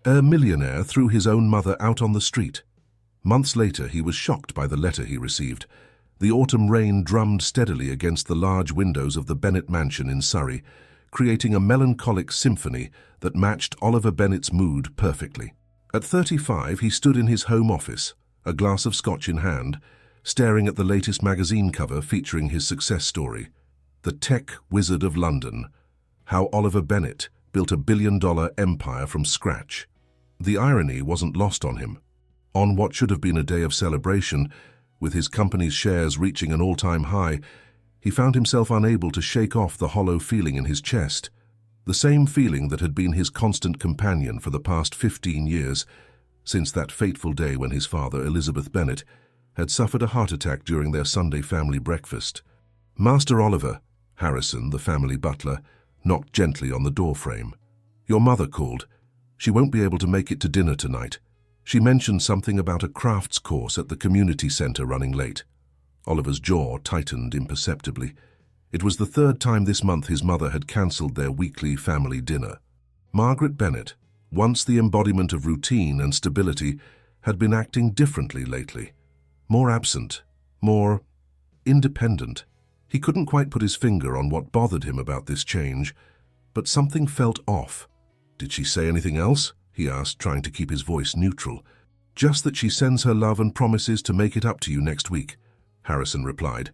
A millionaire threw his own mother out on the street. Months later, he was shocked by the letter he received. The autumn rain drummed steadily against the large windows of the Bennett mansion in Surrey, creating a melancholic symphony that matched Oliver Bennett's mood perfectly. At 35, he stood in his home office, a glass of scotch in hand, staring at the latest magazine cover featuring his success story, The Tech Wizard of London, How Oliver Bennett Built a billion-dollar empire from scratch. The irony wasn't lost on him. On what should have been a day of celebration, with his company's shares reaching an all-time high, he found himself unable to shake off the hollow feeling in his chest, the same feeling that had been his constant companion for the past 15 years, since that fateful day when his father, Elizabeth Bennet, had suffered a heart attack during their Sunday family breakfast. Master Oliver, Harrison, the family butler, knocked gently on the doorframe. "Your mother called. She won't be able to make it to dinner tonight. She mentioned something about a crafts course at the community centre running late." Oliver's jaw tightened imperceptibly. It was the third time this month his mother had cancelled their weekly family dinner. Margaret Bennet, once the embodiment of routine and stability, had been acting differently lately. More absent, more independent. He couldn't quite put his finger on what bothered him about this change, but something felt off. "Did she say anything else?" he asked, trying to keep his voice neutral. "Just that she sends her love and promises to make it up to you next week," Harrison replied,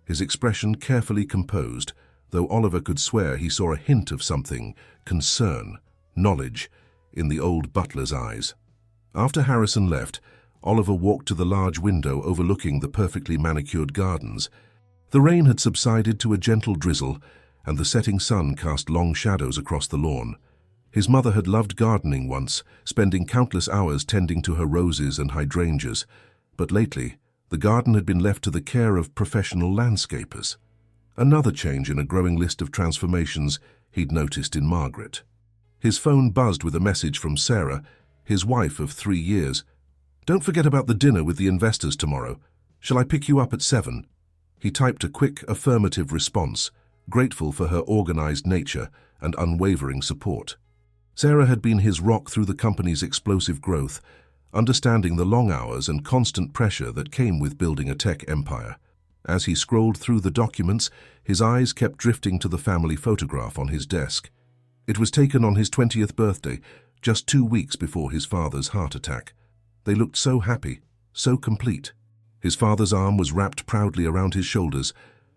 his expression carefully composed, though Oliver could swear he saw a hint of something, concern, knowledge, in the old butler's eyes. After Harrison left, Oliver walked to the large window overlooking the perfectly manicured gardens. The rain had subsided to a gentle drizzle, and the setting sun cast long shadows across the lawn. His mother had loved gardening once, spending countless hours tending to her roses and hydrangeas, but lately the garden had been left to the care of professional landscapers. Another change in a growing list of transformations he'd noticed in Margaret. His phone buzzed with a message from Sarah, his wife of 3 years. "Don't forget about the dinner with the investors tomorrow. Shall I pick you up at 7? He typed a quick, affirmative response, grateful for her organized nature and unwavering support. Sarah had been his rock through the company's explosive growth, understanding the long hours and constant pressure that came with building a tech empire. As he scrolled through the documents, his eyes kept drifting to the family photograph on his desk. It was taken on his 20th birthday, just 2 weeks before his father's heart attack. They looked so happy, so complete. His father's arm was wrapped proudly around his shoulders,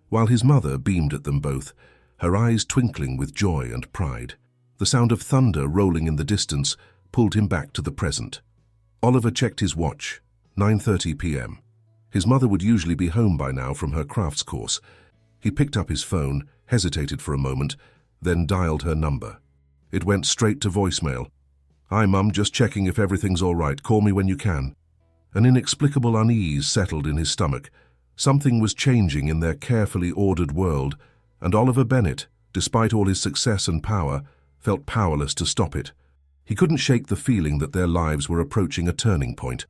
while his mother beamed at them both, her eyes twinkling with joy and pride. The sound of thunder rolling in the distance pulled him back to the present. Oliver checked his watch, 9:30 p.m. His mother would usually be home by now from her crafts course. He picked up his phone, hesitated for a moment, then dialed her number. It went straight to voicemail. "Hi, Mum, just checking if everything's all right. Call me when you can." An inexplicable unease settled in his stomach. Something was changing in their carefully ordered world, and Oliver Bennet, despite all his success and power, felt powerless to stop it. He couldn't shake the feeling that their lives were approaching a turning point,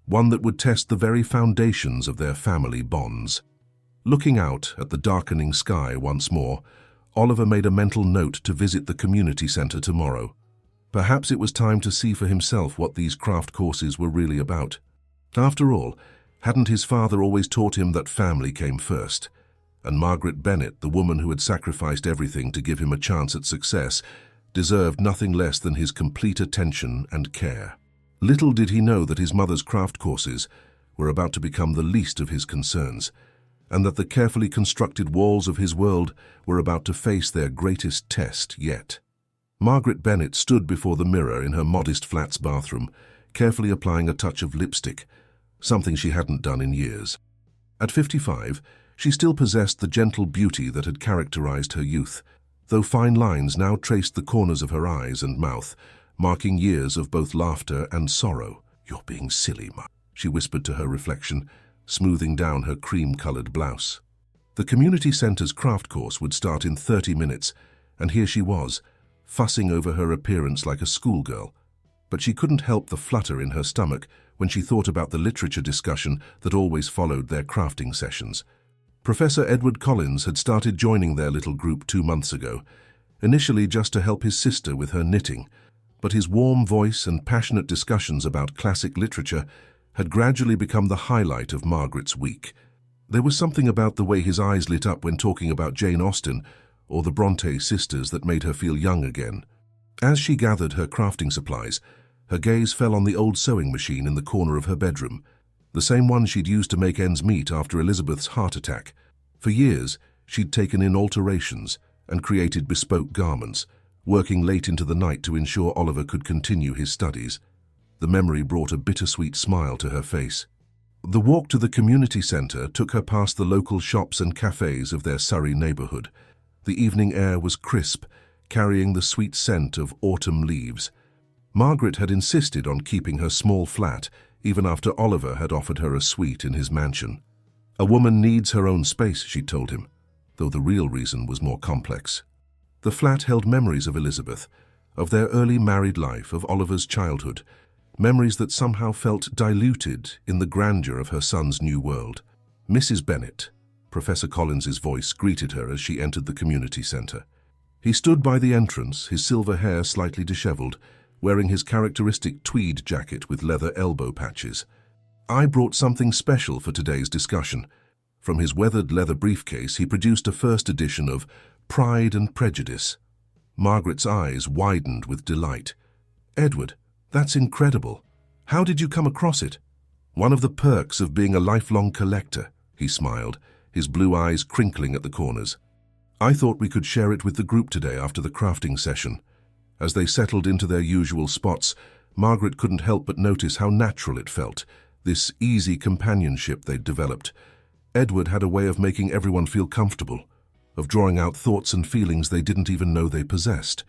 one that would test the very foundations of their family bonds. Looking out at the darkening sky once more, Oliver made a mental note to visit the community centre tomorrow. Perhaps it was time to see for himself what these craft courses were really about. After all, hadn't his father always taught him that family came first? And Margaret Bennet, the woman who had sacrificed everything to give him a chance at success, deserved nothing less than his complete attention and care. Little did he know that his mother's craft courses were about to become the least of his concerns, and that the carefully constructed walls of his world were about to face their greatest test yet. Margaret Bennet stood before the mirror in her modest flats bathroom, carefully applying a touch of lipstick, something she hadn't done in years. At 55, she still possessed the gentle beauty that had characterized her youth, though fine lines now traced the corners of her eyes and mouth, marking years of both laughter and sorrow. "You're being silly, Ma," she whispered to her reflection, smoothing down her cream-colored blouse. The community center's craft course would start in 30 minutes, and here she was, fussing over her appearance like a schoolgirl. But she couldn't help the flutter in her stomach when she thought about the literature discussion that always followed their crafting sessions. Professor Edward Collins had started joining their little group 2 months ago, initially just to help his sister with her knitting, but his warm voice and passionate discussions about classic literature had gradually become the highlight of Margaret's week. There was something about the way his eyes lit up when talking about Jane Austen or the Bronte sisters that made her feel young again. As she gathered her crafting supplies, her gaze fell on the old sewing machine in the corner of her bedroom, the same one she'd used to make ends meet after Elizabeth's heart attack. For years, she'd taken in alterations and created bespoke garments, working late into the night to ensure Oliver could continue his studies. The memory brought a bittersweet smile to her face. The walk to the community centre took her past the local shops and cafes of their Surrey neighbourhood. The evening air was crisp, carrying the sweet scent of autumn leaves. Margaret had insisted on keeping her small flat, even after Oliver had offered her a suite in his mansion. A woman needs her own space, she told him, though the real reason was more complex. The flat held memories of Elizabeth, of their early married life, of Oliver's childhood, memories that somehow felt diluted in the grandeur of her son's new world. Mrs. Bennet, Professor Collins's voice greeted her as she entered the community centre. He stood by the entrance, his silver hair slightly dishevelled, wearing his characteristic tweed jacket with leather elbow patches. "I brought something special for today's discussion." From his weathered leather briefcase, he produced a first edition of Pride and Prejudice. Margaret's eyes widened with delight. "Edward, that's incredible. How did you come across it?" "One of the perks of being a lifelong collector," he smiled, his blue eyes crinkling at the corners. "I thought we could share it with the group today after the crafting session." As they settled into their usual spots, Margaret couldn't help but notice how natural it felt, this easy companionship they'd developed. Edward had a way of making everyone feel comfortable, of drawing out thoughts and feelings they didn't even know they possessed.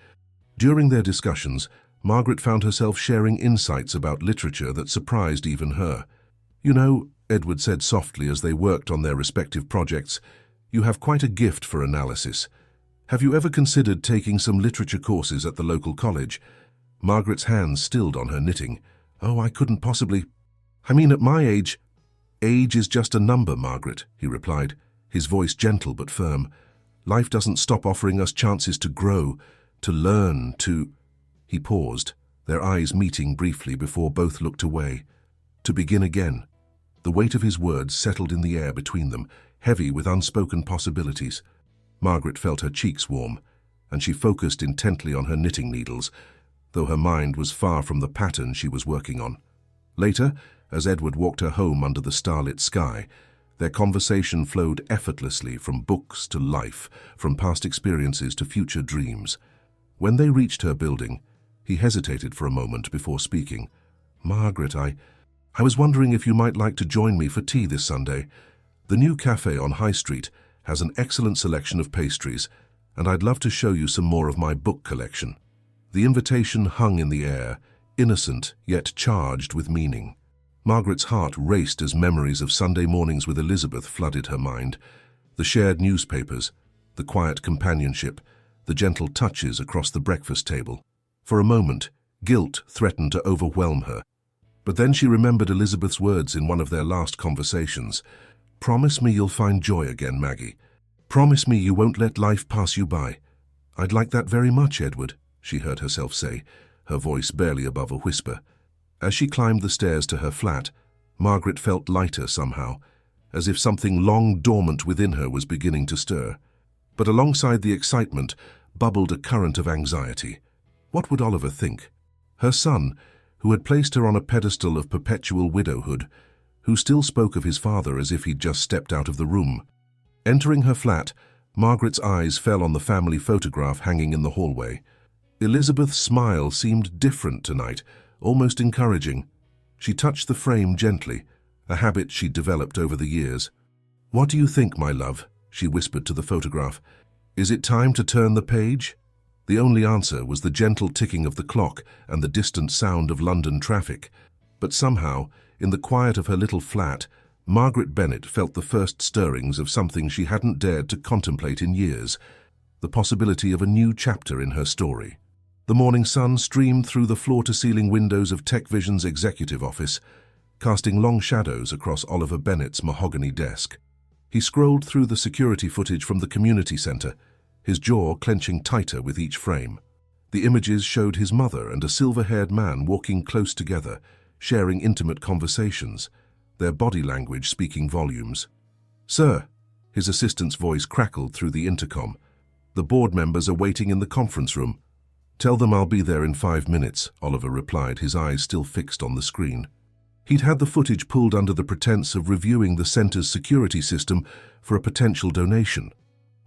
During their discussions, Margaret found herself sharing insights about literature that surprised even her. "You know," Edward said softly as they worked on their respective projects, "you have quite a gift for analysis. Have you ever considered taking some literature courses at the local college?" Margaret's hands stilled on her knitting. "Oh, I couldn't possibly. I mean, at my age—" "Age is just a number, Margaret," he replied, his voice gentle but firm. "Life doesn't stop offering us chances to grow, to learn, to—" He paused, their eyes meeting briefly before both looked away. "To begin again." The weight of his words settled in the air between them, heavy with unspoken possibilities. Margaret felt her cheeks warm, and she focused intently on her knitting needles, though her mind was far from the pattern she was working on. Later, as Edward walked her home under the starlit sky, their conversation flowed effortlessly from books to life, from past experiences to future dreams. When they reached her building, he hesitated for a moment before speaking. "Margaret, I was wondering if you might like to join me for tea this Sunday. The new cafe on High Street has an excellent selection of pastries, and I'd love to show you some more of my book collection." The invitation hung in the air, innocent yet charged with meaning. Margaret's heart raced as memories of Sunday mornings with Elizabeth flooded her mind. The shared newspapers, the quiet companionship, the gentle touches across the breakfast table. For a moment, guilt threatened to overwhelm her. But then she remembered Elizabeth's words in one of their last conversations. "Promise me you'll find joy again, Maggie. Promise me you won't let life pass you by." "I'd like that very much, Edward," she heard herself say, her voice barely above a whisper. As she climbed the stairs to her flat, Margaret felt lighter somehow, as if something long dormant within her was beginning to stir. But alongside the excitement bubbled a current of anxiety. What would Oliver think? Her son, who had placed her on a pedestal of perpetual widowhood, who still spoke of his father as if he'd just stepped out of the room. Entering her flat, Margaret's eyes fell on the family photograph hanging in the hallway. Elizabeth's smile seemed different tonight, almost encouraging. She touched the frame gently, a habit she'd developed over the years. "What do you think, my love?" she whispered to the photograph. "Is it time to turn the page?" The only answer was the gentle ticking of the clock and the distant sound of London traffic. But somehow, in the quiet of her little flat, Margaret Bennet felt the first stirrings of something she hadn't dared to contemplate in years, the possibility of a new chapter in her story. The morning sun streamed through the floor-to-ceiling windows of TechVision's executive office, casting long shadows across Oliver Bennet's mahogany desk. He scrolled through the security footage from the community centre, his jaw clenching tighter with each frame. The images showed his mother and a silver-haired man walking close together, sharing intimate conversations, their body language speaking volumes. "Sir," his assistant's voice crackled through the intercom. "The board members are waiting in the conference room." "Tell them I'll be there in 5 minutes," Oliver replied, his eyes still fixed on the screen. He'd had the footage pulled under the pretense of reviewing the center's security system for a potential donation.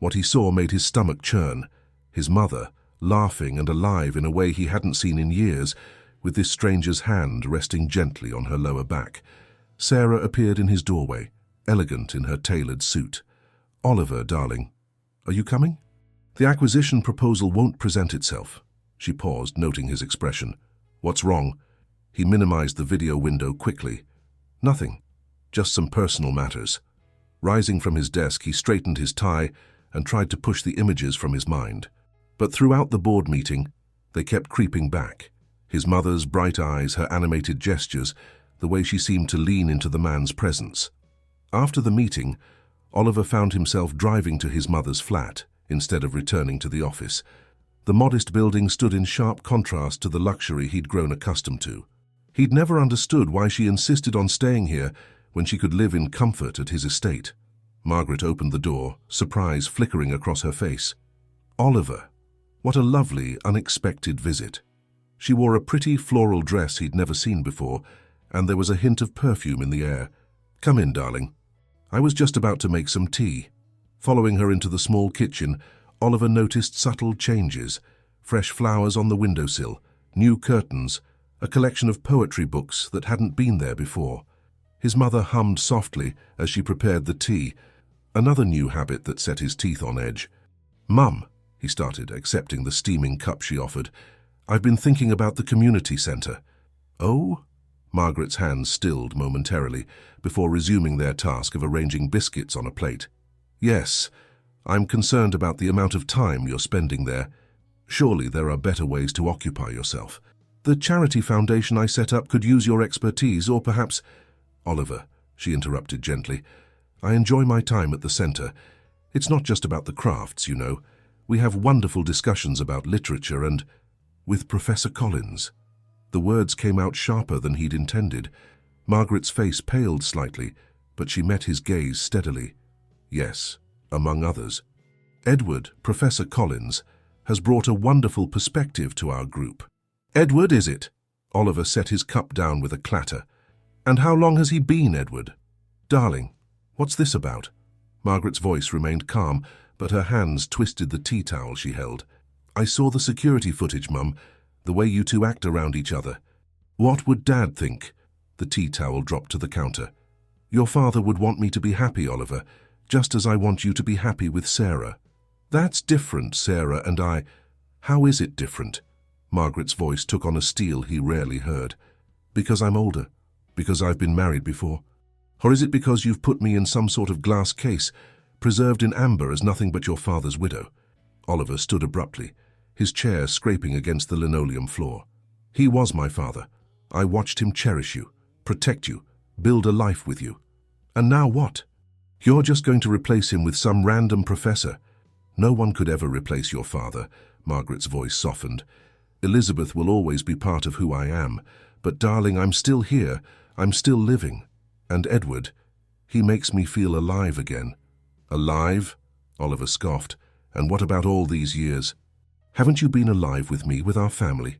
What he saw made his stomach churn. His mother, laughing and alive in a way he hadn't seen in years, with this stranger's hand resting gently on her lower back. Sarah appeared in his doorway, elegant in her tailored suit. "Oliver, darling, are you coming? The acquisition proposal won't present itself." She paused, noting his expression. "What's wrong?" He minimized the video window quickly. "Nothing, just some personal matters." Rising from his desk, he straightened his tie and tried to push the images from his mind. But throughout the board meeting, they kept creeping back. His mother's bright eyes, her animated gestures, the way she seemed to lean into the man's presence. After the meeting, Oliver found himself driving to his mother's flat instead of returning to the office. The modest building stood in sharp contrast to the luxury he'd grown accustomed to. He'd never understood why she insisted on staying here when she could live in comfort at his estate. Margaret opened the door, surprise flickering across her face. Oliver. What a lovely, unexpected visit. She wore a pretty floral dress he'd never seen before, and there was a hint of perfume in the air. "Come in, darling." "I was just about to make some tea." Following her into the small kitchen, Oliver noticed subtle changes: fresh flowers on the windowsill, new curtains, a collection of poetry books that hadn't been there before. His mother hummed softly as she prepared the tea, another new habit that set his teeth on edge. "Mum," he started, accepting the steaming cup she offered, "I've been thinking about the community centre." "Oh?" Margaret's hands stilled momentarily before resuming their task of arranging biscuits on a plate. "Yes, I'm concerned about the amount of time you're spending there. Surely there are better ways to occupy yourself. The charity foundation I set up could use your expertise, or perhaps—" "Oliver," she interrupted gently, "I enjoy my time at the centre. It's not just about the crafts, you know. We have wonderful discussions about literature and—" "With Professor Collins." The words came out sharper than he'd intended. Margaret's face paled slightly, but she met his gaze steadily. "Yes, among others. Edward, Professor Collins, has brought a wonderful perspective to our group." "Edward, is it?" Oliver set his cup down with a clatter. "And how long has he been, Edward?" "Darling, what's this about?" Margaret's voice remained calm, but her hands twisted the tea towel she held. "I saw the security footage, Mum, the way you two act around each other. What would Dad think?" The tea towel dropped to the counter. "Your father would want me to be happy, Oliver, just as I want you to be happy with Sarah." "That's different, Sarah and I—" "How is it different?" Margaret's voice took on a steel he rarely heard. "Because I'm older? Because I've been married before? Or is it because you've put me in some sort of glass case, preserved in amber as nothing but your father's widow?" Oliver stood abruptly, his chair scraping against the linoleum floor. "He was my father. I watched him cherish you, protect you, build a life with you. And now what? You're just going to replace him with some random professor." "No one could ever replace your father," Margaret's voice softened. "Elizabeth will always be part of who I am. But darling, I'm still here. I'm still living. And Edward, he makes me feel alive again." "Alive?" Oliver scoffed. "And what about all these years? Haven't you been alive with me, with our family?"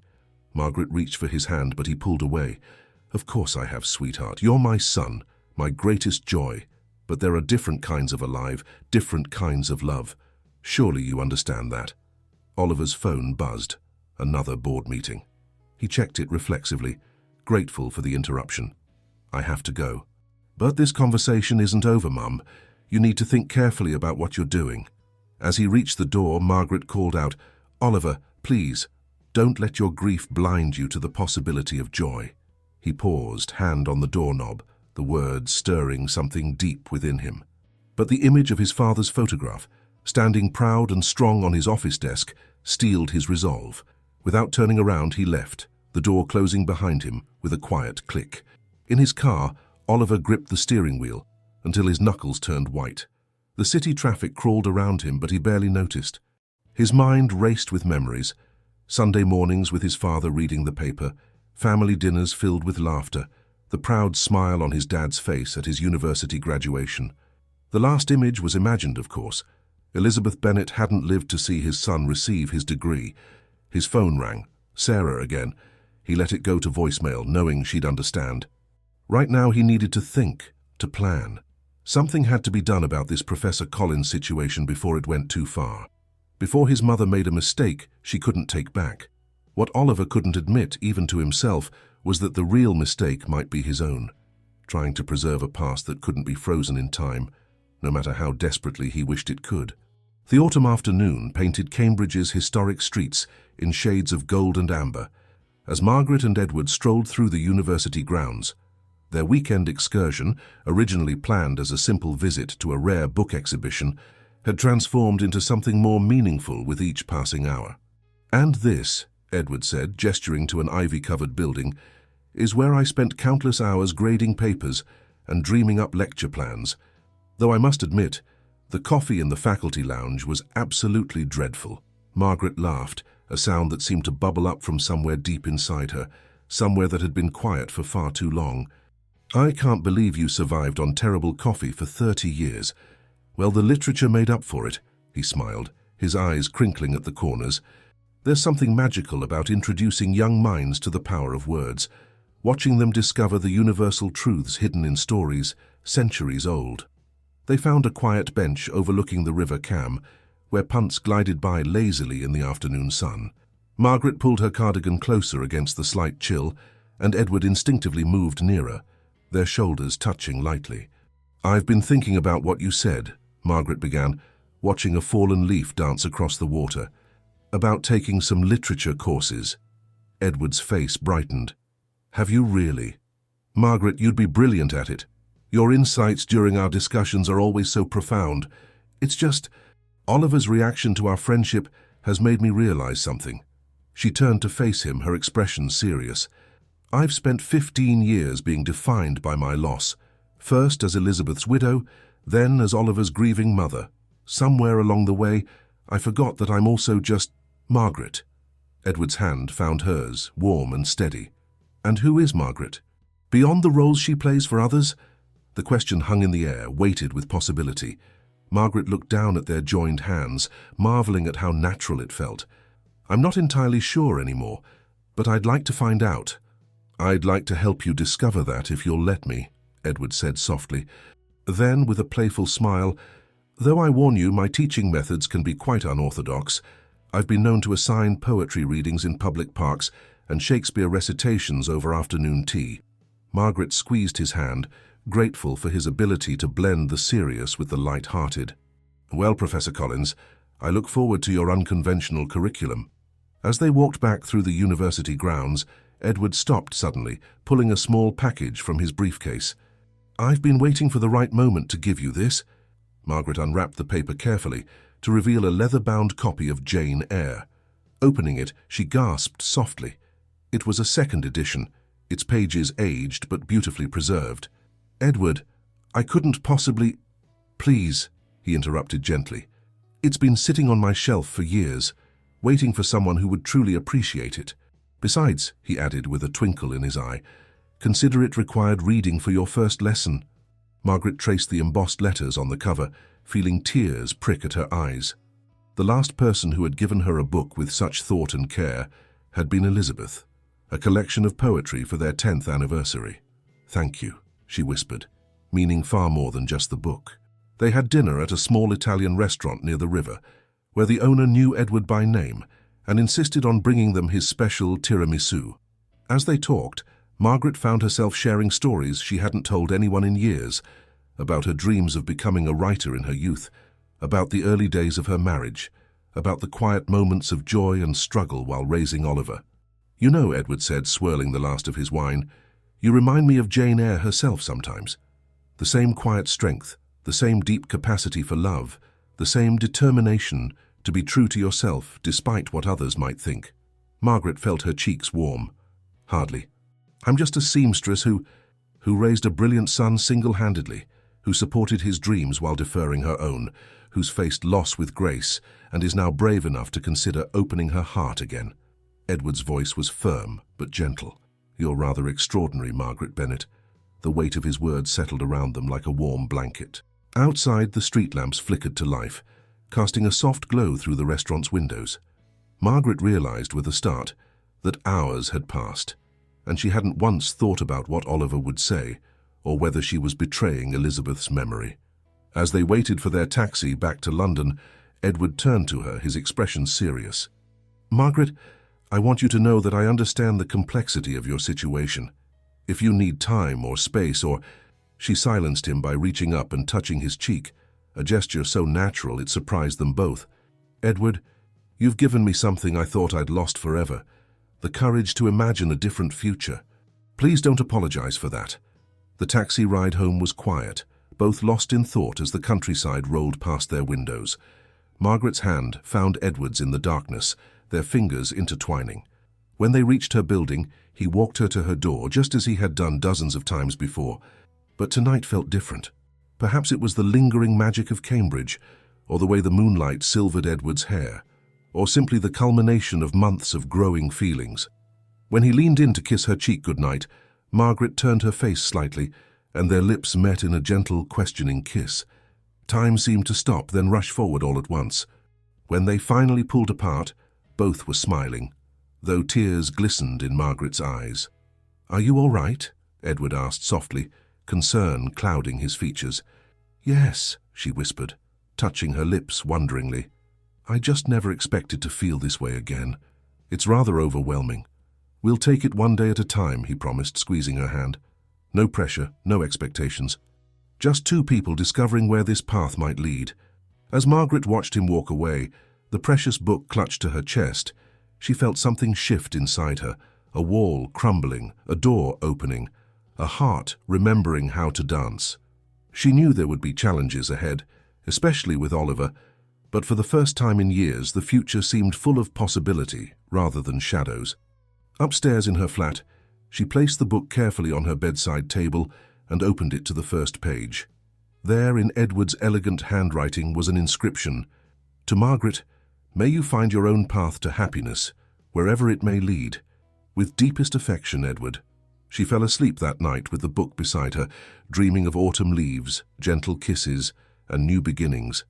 Margaret reached for his hand, but he pulled away. "Of course I have, sweetheart. You're my son, my greatest joy. But there are different kinds of alive, different kinds of love. Surely you understand that." Oliver's phone buzzed. Another board meeting. He checked it reflexively, grateful for the interruption. "I have to go." "But this conversation isn't over, Mum. You need to think carefully about what you're doing." As he reached the door, Margaret called out, "Oliver, please, don't let your grief blind you to the possibility of joy." He paused, hand on the doorknob, the words stirring something deep within him. But the image of his father's photograph, standing proud and strong on his office desk, steeled his resolve. Without turning around, he left, the door closing behind him with a quiet click. In his car, Oliver gripped the steering wheel until his knuckles turned white. The city traffic crawled around him, but he barely noticed. His mind raced with memories, Sunday mornings with his father reading the paper, family dinners filled with laughter, the proud smile on his dad's face at his university graduation. The last image was imagined, of course. Elizabeth Bennet hadn't lived to see his son receive his degree. His phone rang. Sarah again. He let it go to voicemail, knowing she'd understand. Right now he needed to think, to plan. Something had to be done about this Professor Collins situation before it went too far. Before his mother made a mistake she couldn't take back. What Oliver couldn't admit, even to himself, was that the real mistake might be his own, trying to preserve a past that couldn't be frozen in time, no matter how desperately he wished it could. The autumn afternoon painted Cambridge's historic streets in shades of gold and amber, as Margaret and Edward strolled through the university grounds. Their weekend excursion, originally planned as a simple visit to a rare book exhibition, had transformed into something more meaningful with each passing hour. "And this," Edward said, gesturing to an ivy-covered building, "is where I spent countless hours grading papers and dreaming up lecture plans. Though I must admit, the coffee in the faculty lounge was absolutely dreadful." Margaret laughed, a sound that seemed to bubble up from somewhere deep inside her, somewhere that had been quiet for far too long. "I can't believe you survived on terrible coffee for 30 years. Well, the literature made up for it," he smiled, his eyes crinkling at the corners. "There's something magical about introducing young minds to the power of words, watching them discover the universal truths hidden in stories centuries old." They found a quiet bench overlooking the River Cam, where punts glided by lazily in the afternoon sun. Margaret pulled her cardigan closer against the slight chill, and Edward instinctively moved nearer, their shoulders touching lightly. "I've been thinking about what you said," Margaret began, watching a fallen leaf dance across the water. "About taking some literature courses." Edward's face brightened. "Have you really?" "Margaret, you'd be brilliant at it. Your insights during our discussions are always so profound. It's just, Oliver's reaction to our friendship has made me realize something." She turned to face him, her expression serious. "I've spent 15 years being defined by my loss, first as Elizabeth's widow, then as Oliver's grieving mother. Somewhere along the way, I forgot that I'm also just Margaret." Edward's hand found hers, warm and steady. "And who is Margaret? Beyond the roles she plays for others?" The question hung in the air, weighted with possibility. Margaret looked down at their joined hands, marveling at how natural it felt. "I'm not entirely sure anymore, but I'd like to find out." "I'd like to help you discover that if you'll let me," Edward said softly. Then, with a playful smile, "Though I warn you, my teaching methods can be quite unorthodox. I've been known to assign poetry readings in public parks and Shakespeare recitations over afternoon tea." Margaret squeezed his hand, grateful for his ability to blend the serious with the light-hearted. "Well, Professor Collins, I look forward to your unconventional curriculum." As they walked back through the university grounds, Edward stopped suddenly, pulling a small package from his briefcase. "I've been waiting for the right moment to give you this." Margaret unwrapped the paper carefully to reveal a leather-bound copy of Jane Eyre. Opening it, she gasped softly. It was a second edition, its pages aged but beautifully preserved. "Edward, I couldn't possibly—" "Please," he interrupted gently. "It's been sitting on my shelf for years, waiting for someone who would truly appreciate it. Besides," he added with a twinkle in his eye, "consider it required reading for your first lesson." Margaret traced the embossed letters on the cover, feeling tears prick at her eyes. The last person who had given her a book with such thought and care had been Elizabeth, a collection of poetry for their 10th anniversary. "Thank you," she whispered, meaning far more than just the book. They had dinner at a small Italian restaurant near the river, where the owner knew Edward by name and insisted on bringing them his special tiramisu. As they talked, Margaret found herself sharing stories she hadn't told anyone in years, about her dreams of becoming a writer in her youth, about the early days of her marriage, about the quiet moments of joy and struggle while raising Oliver. "You know," Edward said, swirling the last of his wine, "you remind me of Jane Eyre herself sometimes. The same quiet strength, the same deep capacity for love, the same determination to be true to yourself despite what others might think." Margaret felt her cheeks warm. "Hardly. I'm just a seamstress who raised a brilliant son single-handedly, who supported his dreams while deferring her own, who's faced loss with grace and is now brave enough to consider opening her heart again." Edward's voice was firm but gentle. "You're rather extraordinary, Margaret Bennet." The weight of his words settled around them like a warm blanket. Outside, the street lamps flickered to life, casting a soft glow through the restaurant's windows. Margaret realized with a start that hours had passed, and she hadn't once thought about what Oliver would say, or whether she was betraying Elizabeth's memory. As they waited for their taxi back to London, Edward turned to her, his expression serious. "Margaret, I want you to know that I understand the complexity of your situation. If you need time or space or—" She silenced him by reaching up and touching his cheek, a gesture so natural it surprised them both. "Edward, you've given me something I thought I'd lost forever, the courage to imagine a different future. Please don't apologize for that." The taxi ride home was quiet, both lost in thought as the countryside rolled past their windows. Margaret's hand found Edward's in the darkness, their fingers intertwining. When they reached her building, he walked her to her door just as he had done dozens of times before. But tonight felt different. Perhaps it was the lingering magic of Cambridge, or the way the moonlight silvered Edward's hair, or simply the culmination of months of growing feelings. When he leaned in to kiss her cheek goodnight, Margaret turned her face slightly, and their lips met in a gentle, questioning kiss. Time seemed to stop, then rush forward all at once. When they finally pulled apart, both were smiling, though tears glistened in Margaret's eyes. "Are you all right?" Edward asked softly, concern clouding his features. "Yes," she whispered, touching her lips wonderingly. "I just never expected to feel this way again. It's rather overwhelming." "We'll take it one day at a time," he promised, squeezing her hand. "No pressure, no expectations. Just two people discovering where this path might lead." As Margaret watched him walk away, the precious book clutched to her chest, she felt something shift inside her, a wall crumbling, a door opening, a heart remembering how to dance. She knew there would be challenges ahead, especially with Oliver, but for the first time in years the future seemed full of possibility rather than shadows. Upstairs in her flat, she placed the book carefully on her bedside table and opened it to the first page. There, in Edward's elegant handwriting, was an inscription: "To Margaret, may you find your own path to happiness, wherever it may lead. With deepest affection, Edward." She fell asleep that night with the book beside her, dreaming of autumn leaves, gentle kisses, and new beginnings.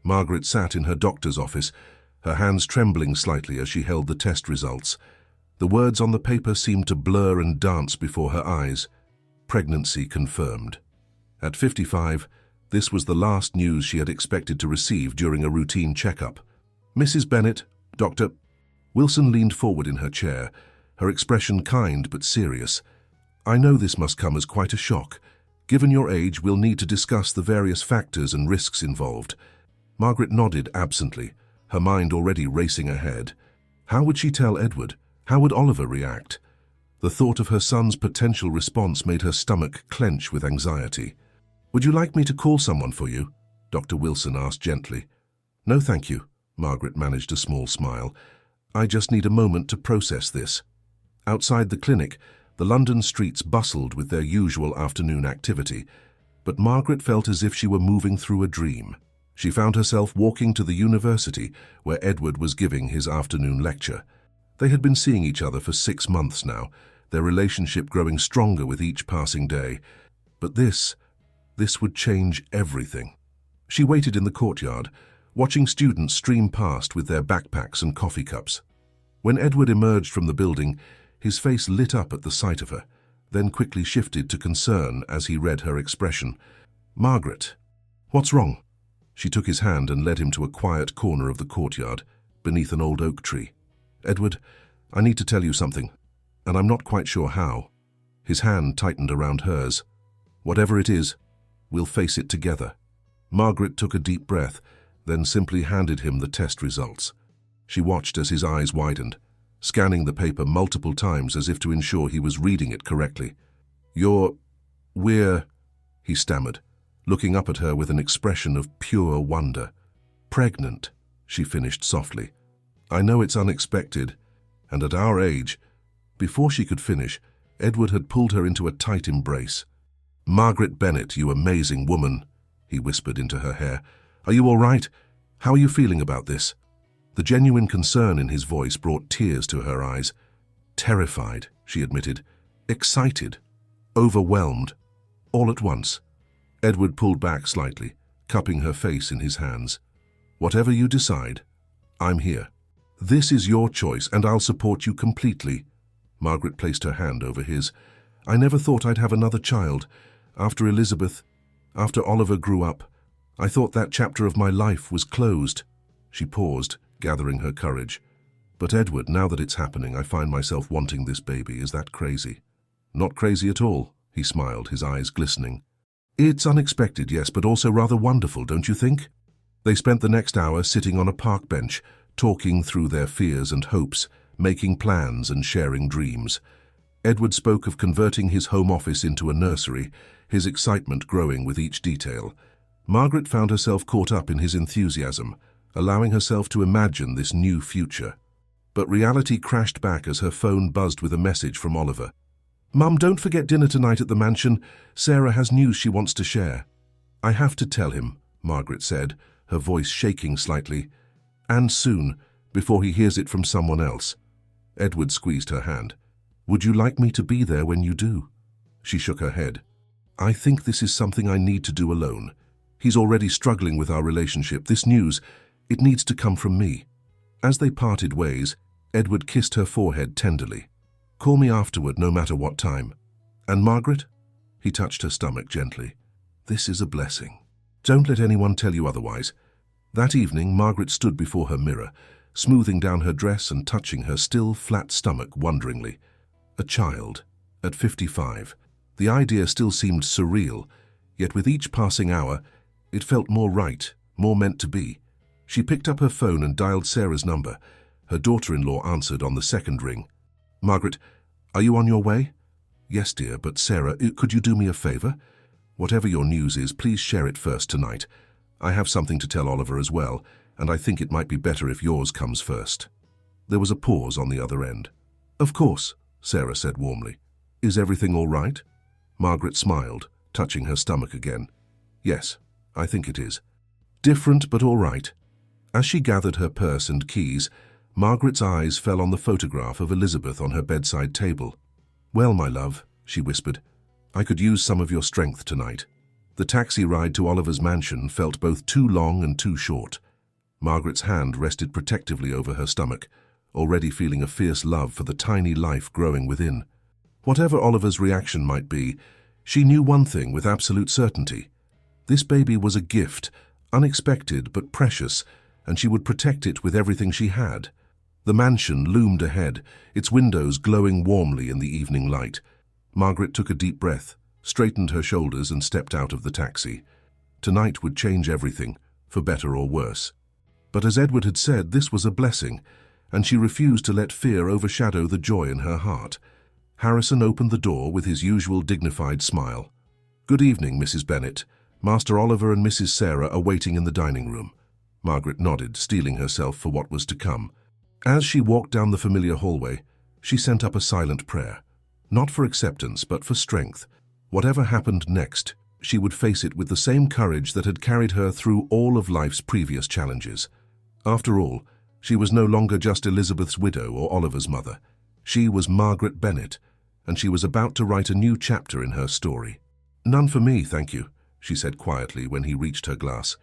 Margaret sat in her doctor's office, her hands trembling slightly as she held the test results. The words on the paper seemed to blur and dance before her eyes. Pregnancy confirmed. At 55, this was the last news she had expected to receive during a routine checkup. "Mrs. Bennet, Dr." Wilson leaned forward in her chair, her expression kind but serious. "I know this must come as quite a shock. Given your age, we'll need to discuss the various factors and risks involved." Margaret nodded absently, her mind already racing ahead. How would she tell Edward? How would Oliver react? The thought of her son's potential response made her stomach clench with anxiety. "Would you like me to call someone for you?" Dr. Wilson asked gently. "No, thank you." Margaret managed a small smile. "I just need a moment to process this." Outside the clinic, the London streets bustled with their usual afternoon activity, but Margaret felt as if she were moving through a dream. She found herself walking to the university where Edward was giving his afternoon lecture. They had been seeing each other for 6 months now, their relationship growing stronger with each passing day. But this would change everything. She waited in the courtyard, watching students stream past with their backpacks and coffee cups. When Edward emerged from the building, his face lit up at the sight of her, then quickly shifted to concern as he read her expression. "Margaret, what's wrong?" She took his hand and led him to a quiet corner of the courtyard, beneath an old oak tree. "Edward, I need to tell you something, and I'm not quite sure how." His hand tightened around hers. "Whatever it is, we'll face it together." Margaret took a deep breath, then simply handed him the test results. She watched as his eyes widened, scanning the paper multiple times as if to ensure he was reading it correctly. We're, he stammered, looking up at her with an expression of pure wonder. "Pregnant," she finished softly. "I know it's unexpected, and at our age—" Before she could finish, Edward had pulled her into a tight embrace. "Margaret Bennet, you amazing woman," he whispered into her hair. "Are you all right? How are you feeling about this?" The genuine concern in his voice brought tears to her eyes. Terrified, she admitted. Excited. Overwhelmed. All at once. Edward pulled back slightly, cupping her face in his hands. Whatever you decide, I'm here. This is your choice, and I'll support you completely. Margaret placed her hand over his. I never thought I'd have another child. After Elizabeth, after Oliver grew up, I thought that chapter of my life was closed. She paused, gathering her courage. But Edward, now that it's happening, I find myself wanting this baby. Is that crazy? Not crazy at all, he smiled, his eyes glistening. It's unexpected, yes, but also rather wonderful, don't you think? They spent the next hour sitting on a park bench, talking through their fears and hopes, making plans and sharing dreams. Edward spoke of converting his home office into a nursery, his excitement growing with each detail. Margaret found herself caught up in his enthusiasm, allowing herself to imagine this new future. But reality crashed back as her phone buzzed with a message from Oliver. Mum, don't forget dinner tonight at the mansion. Sarah has news she wants to share. I have to tell him, Margaret said, her voice shaking slightly. And soon, before he hears it from someone else. Edward squeezed her hand. Would you like me to be there when you do? She shook her head. I think this is something I need to do alone. He's already struggling with our relationship. This news, it needs to come from me. As they parted ways, Edward kissed her forehead tenderly. Call me afterward, no matter what time. And Margaret? He touched her stomach gently. This is a blessing. Don't let anyone tell you otherwise. That evening, Margaret stood before her mirror, smoothing down her dress and touching her still flat stomach wonderingly. A child, at 55. The idea still seemed surreal, yet with each passing hour, it felt more right, more meant to be. She picked up her phone and dialed Sarah's number. Her daughter-in-law answered on the second ring. Margaret, are you on your way? Yes, dear, but Sarah, could you do me a favor? Whatever your news is, please share it first tonight. I have something to tell Oliver as well, and I think it might be better if yours comes first. There was a pause on the other end. Of course, Sarah said warmly. Is everything all right? Margaret smiled, touching her stomach again. Yes, I think it is. Different, but all right. As she gathered her purse and keys, Margaret's eyes fell on the photograph of Elizabeth on her bedside table. Well, my love, she whispered, I could use some of your strength tonight. The taxi ride to Oliver's mansion felt both too long and too short. Margaret's hand rested protectively over her stomach, already feeling a fierce love for the tiny life growing within. Whatever Oliver's reaction might be, she knew one thing with absolute certainty. This baby was a gift, unexpected but precious, and she would protect it with everything she had. The mansion loomed ahead, its windows glowing warmly in the evening light. Margaret took a deep breath, straightened her shoulders and stepped out of the taxi. Tonight would change everything, for better or worse. But as Edward had said, this was a blessing, and she refused to let fear overshadow the joy in her heart. Harrison opened the door with his usual dignified smile. Good evening, Mrs. Bennet. Master Oliver and Mrs. Sarah are waiting in the dining room. Margaret nodded, steeling herself for what was to come. As she walked down the familiar hallway, she sent up a silent prayer. Not for acceptance, but for strength. Whatever happened next, she would face it with the same courage that had carried her through all of life's previous challenges. After all, she was no longer just Elizabeth's widow or Oliver's mother. She was Margaret Bennet, and she was about to write a new chapter in her story. None for me, thank you, she said quietly when he reached her glass.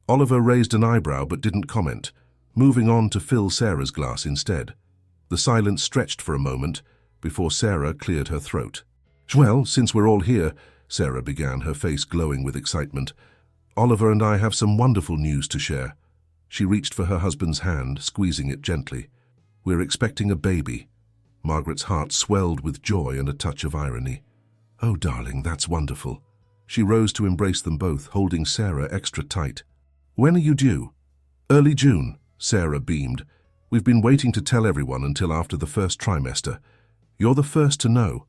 Oliver raised an eyebrow but didn't comment, moving on to fill Sarah's glass instead. The silence stretched for a moment before Sarah cleared her throat. Well, since we're all here, Sarah began, her face glowing with excitement, Oliver and I have some wonderful news to share. She reached for her husband's hand, squeezing it gently. We're expecting a baby. Margaret's heart swelled with joy and a touch of irony. Oh, darling, that's wonderful. She rose to embrace them both, holding Sarah extra tight. When are you due? Early June, Sarah beamed. We've been waiting to tell everyone until after the first trimester. You're the first to know.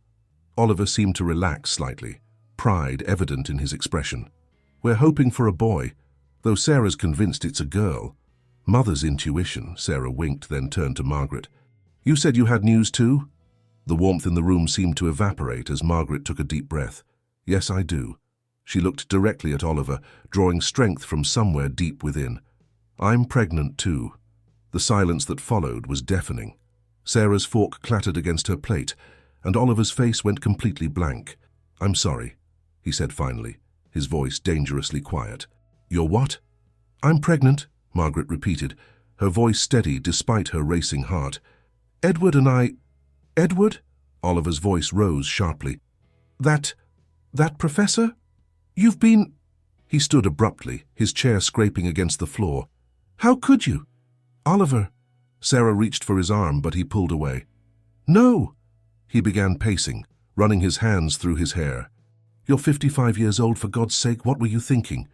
Oliver seemed to relax slightly, pride evident in his expression. We're hoping for a boy, though Sarah's convinced it's a girl. Mother's intuition, Sarah winked, then turned to Margaret. You said you had news too? The warmth in the room seemed to evaporate as Margaret took a deep breath. Yes, I do. She looked directly at Oliver, drawing strength from somewhere deep within. I'm pregnant too. The The silence that followed was deafening. Sarah's fork clattered against her plate, and Oliver's face went completely blank. "I'm sorry," he said finally, his voice dangerously quiet. "You're what?" "I'm pregnant," Margaret repeated, her voice steady despite her racing heart. "Edward and I—" "Edward?" Oliver's voice rose sharply. That professor? You've been—" He stood abruptly, his chair scraping against the floor. "How could you?" "Oliver." Sarah reached for his arm, but he pulled away. "No!" He began pacing, running his hands through his hair. "You're 55 years old, for God's sake, what were you thinking?"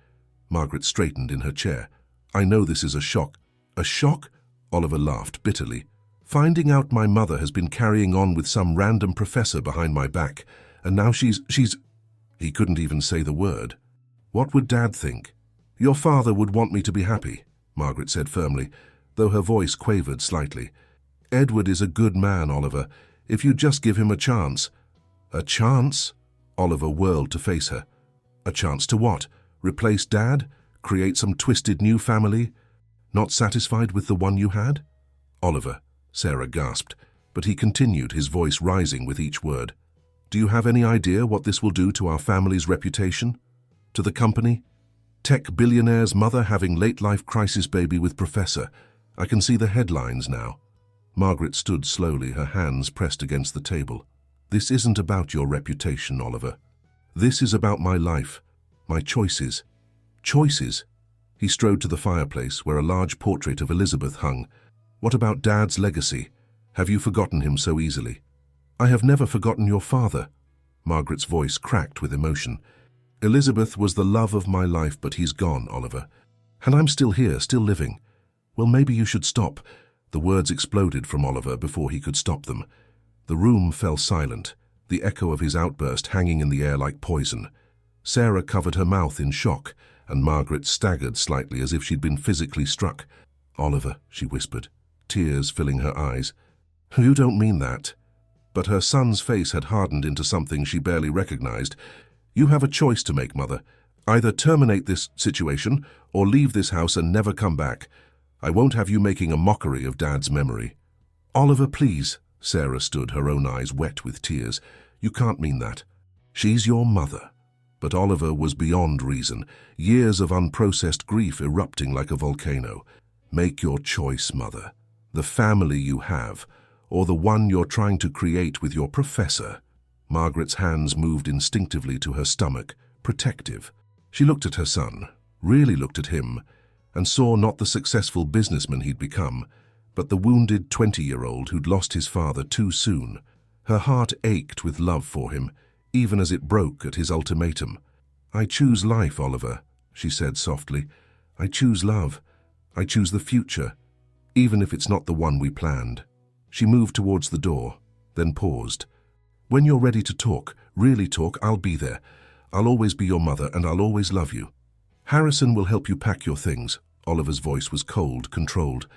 Margaret straightened in her chair. "I know this is a shock." "A shock?" Oliver laughed bitterly. "Finding out my mother has been carrying on with some random professor behind my back, and now she's... He couldn't even say the word. "What would Dad think?" "Your father would want me to be happy," Margaret said firmly, though her voice quavered slightly. "Edward is a good man, Oliver, if you just give him a chance." "A chance?" Oliver whirled to face her. "A chance to what? Replace Dad? Create some twisted new family? Not satisfied with the one you had?" "Oliver," Sarah gasped, but he continued, his voice rising with each word. "Do you have any idea what this will do to our family's reputation? To the company? Tech billionaire's mother having late-life crisis baby with professor. I can see the headlines now." Margaret stood slowly, her hands pressed against the table. "This isn't about your reputation, Oliver. This is about my life, my choices." "Choices?" He strode to the fireplace, where a large portrait of Elizabeth hung. "What about Dad's legacy? Have you forgotten him so easily?" "I have never forgotten your father." Margaret's voice cracked with emotion. "Elizabeth was the love of my life, but he's gone, Oliver. And I'm still here, still living. Well, maybe you should stop." The words exploded from Oliver before he could stop them. The room fell silent, the echo of his outburst hanging in the air like poison. Sarah covered her mouth in shock, and Margaret staggered slightly as if she'd been physically struck. "Oliver," she whispered, tears filling her eyes. "You don't mean that." But her son's face had hardened into something she barely recognized. "You have a choice to make, Mother. Either terminate this situation or leave this house and never come back. I won't have you making a mockery of Dad's memory." "Oliver, please." Sarah stood, her own eyes wet with tears. "You can't mean that. She's your mother." But Oliver was beyond reason, years of unprocessed grief erupting like a volcano. "Make your choice, Mother. The family you have, or the one you're trying to create with your professor." Margaret's hands moved instinctively to her stomach, protective. She looked at her son, really looked at him, and saw not the successful businessman he'd become, but the wounded 20-year-old who'd lost his father too soon. Her heart ached with love for him, even as it broke at his ultimatum. "I choose life, Oliver," she said softly. "I choose love. I choose the future, even if it's not the one we planned." She moved towards the door, then paused. "When you're ready to talk, really talk, I'll be there. I'll always be your mother, and I'll always love you. Harrison will help you pack your things." Oliver's voice was cold, controlled.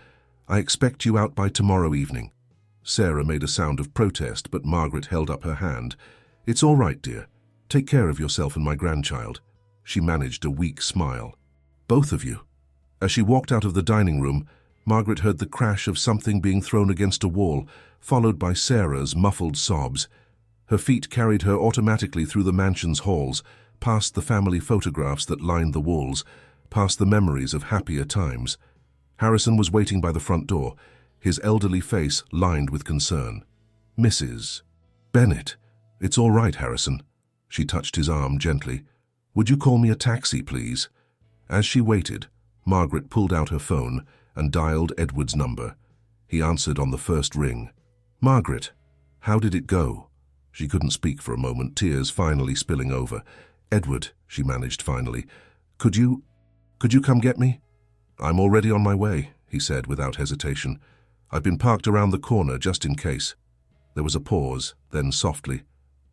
"I expect you out by tomorrow evening." Sarah made a sound of protest, but Margaret held up her hand. "It's all right, dear. Take care of yourself and my grandchild." She managed a weak smile. "Both of you." As she walked out of the dining room, Margaret heard the crash of something being thrown against a wall, followed by Sarah's muffled sobs. Her feet carried her automatically through the mansion's halls, past the family photographs that lined the walls, past the memories of happier times. Harrison was waiting by the front door, his elderly face lined with concern. "Mrs. Bennett." "It's all right, Harrison." She touched his arm gently. "Would you call me a taxi, please?" As she waited, Margaret pulled out her phone and dialed Edward's number. He answered on the first ring. "Margaret, how did it go?" She couldn't speak for a moment, tears finally spilling over. "Edward," she managed finally, Could you come get me?" "I'm already on my way," he said without hesitation. "I've been parked around the corner just in case." There was a pause, then softly,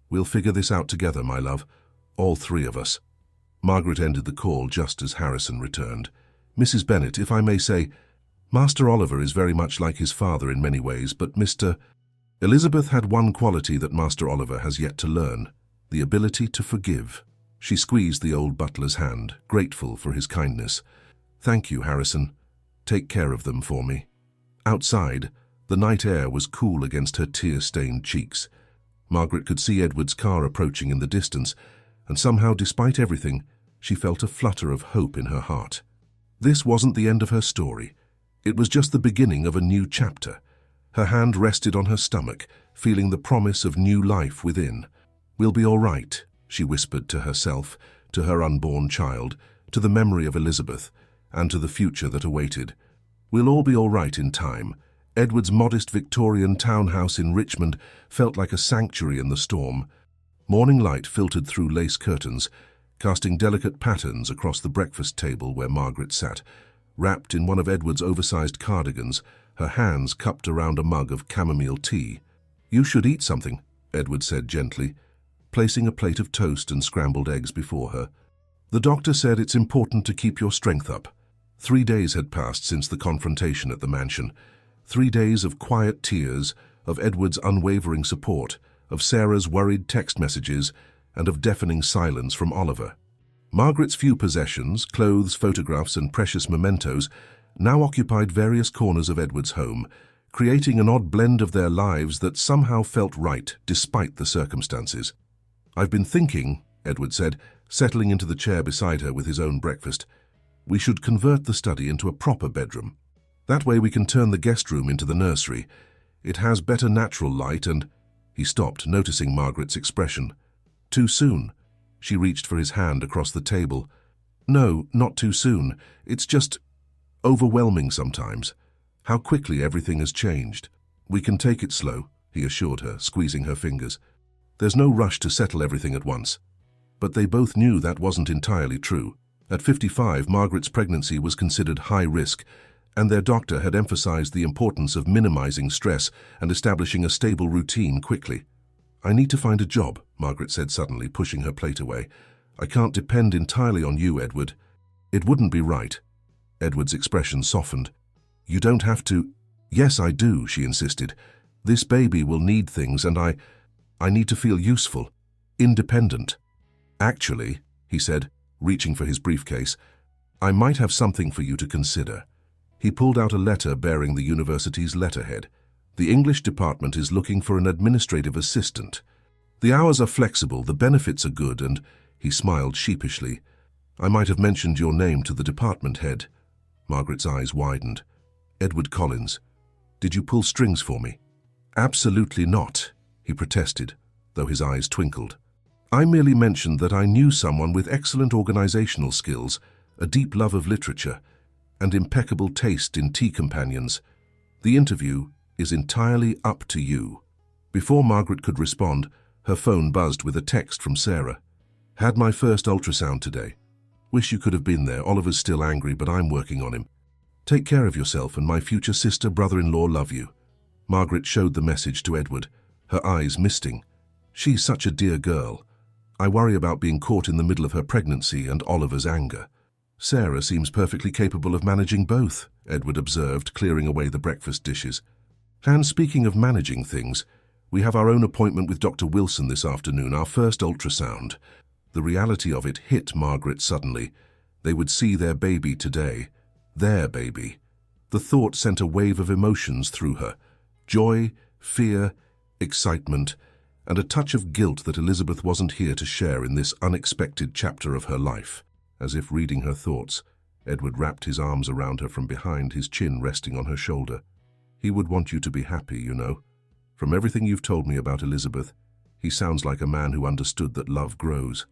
"We'll figure this out together, my love. All three of us." Margaret ended the call just as Harrison returned. "Mrs. Bennett, if I may say, Master Oliver is very much like his father in many ways, but Mr. Elizabeth had one quality that Master Oliver has yet to learn, the ability to forgive." She squeezed the old butler's hand, grateful for his kindness. "Thank you, Harrison. Take care of them for me." Outside, the night air was cool against her tear-stained cheeks. Margaret could see Edward's car approaching in the distance, and somehow, despite everything, she felt a flutter of hope in her heart. This wasn't the end of her story. It was just the beginning of a new chapter. Her hand rested on her stomach, feeling the promise of new life within. "We'll be all right," she whispered to herself, to her unborn child, to the memory of Elizabeth, and to the future that awaited. "We'll all be all right in time." Edward's modest Victorian townhouse in Richmond felt like a sanctuary in the storm. Morning light filtered through lace curtains, casting delicate patterns across the breakfast table where Margaret sat, wrapped in one of Edward's oversized cardigans, her hands cupped around a mug of chamomile tea. "You should eat something," Edward said gently, placing a plate of toast and scrambled eggs before her. "The doctor said it's important to keep your strength up." 3 days had passed since the confrontation at the mansion. 3 days of quiet tears, of Edward's unwavering support, of Sarah's worried text messages, and of deafening silence from Oliver. Margaret's few possessions, clothes, photographs, and precious mementos, now occupied various corners of Edward's home, creating an odd blend of their lives that somehow felt right despite the circumstances. "I've been thinking," Edward said, settling into the chair beside her with his own breakfast, "we should convert the study into a proper bedroom. That way we can turn the guest room into the nursery. It has better natural light and—" He stopped, noticing Margaret's expression. "Too soon?" She reached for his hand across the table. "No, not too soon. It's just overwhelming sometimes. How quickly everything has changed. We can take it slow," he assured her, squeezing her fingers. "There's no rush to settle everything at once." But they both knew that wasn't entirely true. At 55, Margaret's pregnancy was considered high risk, and their doctor had emphasized the importance of minimizing stress and establishing a stable routine quickly. "I need to find a job," Margaret said suddenly, pushing her plate away. "I can't depend entirely on you, Edward." "It wouldn't be right." Edward's expression softened. "You don't have to—" "Yes, I do," she insisted. "This baby will need things, and I need to feel useful, independent." "Actually," he said, reaching for his briefcase, "I might have something for you to consider." He pulled out a letter bearing the university's letterhead. "The English department is looking for an administrative assistant. The hours are flexible, the benefits are good, and—" He smiled sheepishly. "I might have mentioned your name to the department head." Margaret's eyes widened. "Edward Collins. Did you pull strings for me?" "Absolutely not," he protested, though his eyes twinkled. "I merely mentioned that I knew someone with excellent organizational skills, a deep love of literature, and impeccable taste in tea companions. The interview is entirely up to you." Before Margaret could respond, her phone buzzed with a text from Sarah. "Had my first ultrasound today. Wish you could have been there. Oliver's still angry, but I'm working on him. Take care of yourself, and my future sister, brother-in-law love you." Margaret showed the message to Edward, her eyes misting. "She's such a dear girl. I worry about being caught in the middle of her pregnancy and Oliver's anger." "Sarah seems perfectly capable of managing both," Edward observed, clearing away the breakfast dishes. "And speaking of managing things, we have our own appointment with Dr. Wilson this afternoon, our first ultrasound." The reality of it hit Margaret suddenly. They would see their baby today. Their baby. The thought sent a wave of emotions through her. Joy, fear, excitement, and a touch of guilt that Elizabeth wasn't here to share in this unexpected chapter of her life. As if reading her thoughts, Edward wrapped his arms around her from behind, his chin resting on her shoulder. "He would want you to be happy, you know. From everything you've told me about Elizabeth, he sounds like a man who understood that love grows.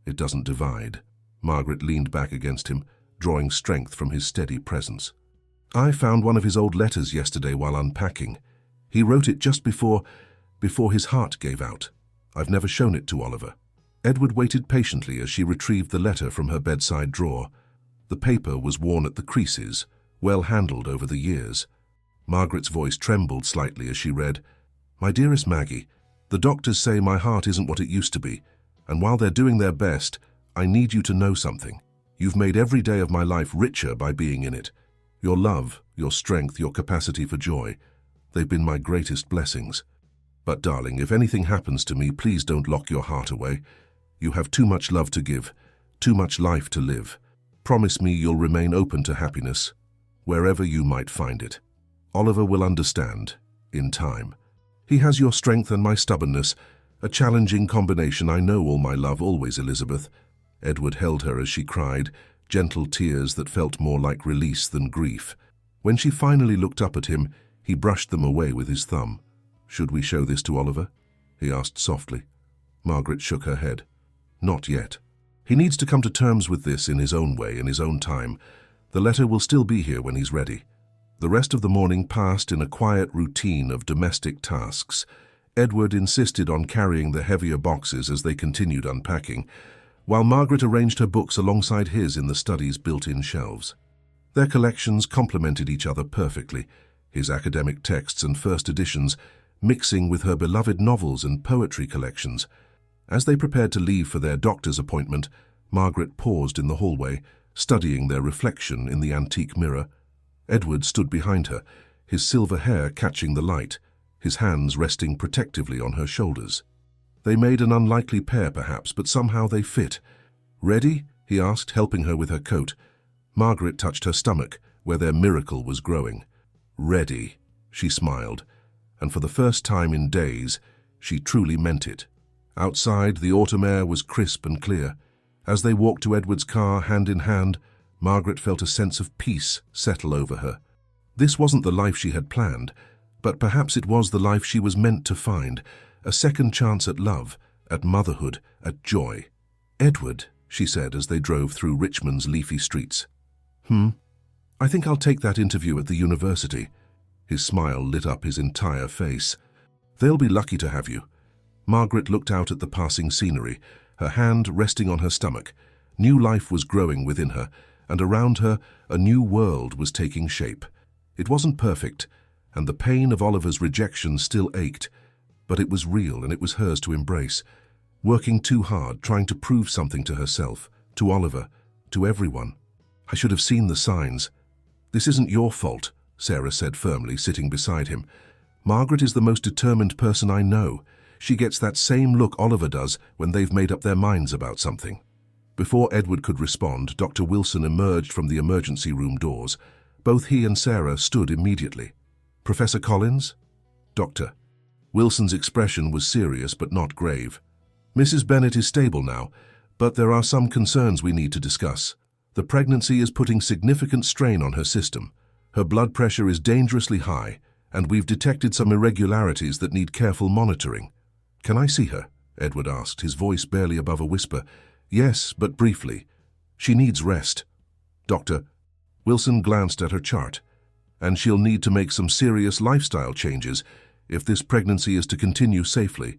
It doesn't divide." Margaret leaned back against him, drawing strength from his steady presence. "I found one of his old letters yesterday while unpacking. He wrote it just before his heart gave out. I've never shown it to Oliver." Edward waited patiently as she retrieved the letter from her bedside drawer. The paper was worn at the creases, well handled over the years. Margaret's voice trembled slightly as she read, "My dearest Maggie, the doctors say my heart isn't what it used to be, and while they're doing their best, I need you to know something. You've made every day of my life richer by being in it. Your love, your strength, your capacity for joy, they've been my greatest blessings. But darling, if anything happens to me, please don't lock your heart away. You have too much love to give, too much life to live. Promise me you'll remain open to happiness, wherever you might find it." Oliver will understand, in time. He has your strength and my stubbornness, a challenging combination I know all my love always, Elizabeth. Edward held her as she cried, gentle tears that felt more like release than grief. When she finally looked up at him, he brushed them away with his thumb. Should we show this to Oliver? He asked softly. Margaret shook her head. Not yet. He needs to come to terms with this in his own way, in his own time. The letter will still be here when he's ready. The rest of the morning passed in a quiet routine of domestic tasks. Edward insisted on carrying the heavier boxes as they continued unpacking, while Margaret arranged her books alongside his in the study's built-in shelves. Their collections complemented each other perfectly, his academic texts and first editions mixing with her beloved novels and poetry collections. As they prepared to leave for their doctor's appointment, Margaret paused in the hallway, studying their reflection in the antique mirror. Edward stood behind her, his silver hair catching the light, his hands resting protectively on her shoulders. They made an unlikely pair, perhaps, but somehow they fit. "Ready?" he asked, helping her with her coat. Margaret touched her stomach, where their miracle was growing. "Ready," she smiled, and for the first time in days, she truly meant it. Outside, the autumn air was crisp and clear. As they walked to Edward's car, hand in hand, Margaret felt a sense of peace settle over her. This wasn't the life she had planned, but perhaps it was the life she was meant to find, a second chance at love, at motherhood, at joy. "Edward," she said as they drove through Richmond's leafy streets. I think I'll take that interview at the university." His smile lit up his entire face. "They'll be lucky to have you." Margaret looked out at the passing scenery, her hand resting on her stomach. New life was growing within her, and around her a new world was taking shape. It wasn't perfect, and the pain of Oliver's rejection still ached, but it was real and it was hers to embrace. Working too hard, trying to prove something to herself, to Oliver, to everyone. "I should have seen the signs." "This isn't your fault," Sarah said firmly, sitting beside him. "Margaret is the most determined person I know. She gets that same look Oliver does when they've made up their minds about something." Before Edward could respond, Dr. Wilson emerged from the emergency room doors. Both he and Sarah stood immediately. "Professor Collins?" "Doctor." Wilson's expression was serious but not grave. "Mrs. Bennet is stable now, but there are some concerns we need to discuss. The pregnancy is putting significant strain on her system. Her blood pressure is dangerously high, and we've detected some irregularities that need careful monitoring." "Can I see her?" Edward asked, his voice barely above a whisper. "Yes, but briefly. She needs rest." "Doctor." Wilson glanced at her chart. "And she'll need to make some serious lifestyle changes if this pregnancy is to continue safely.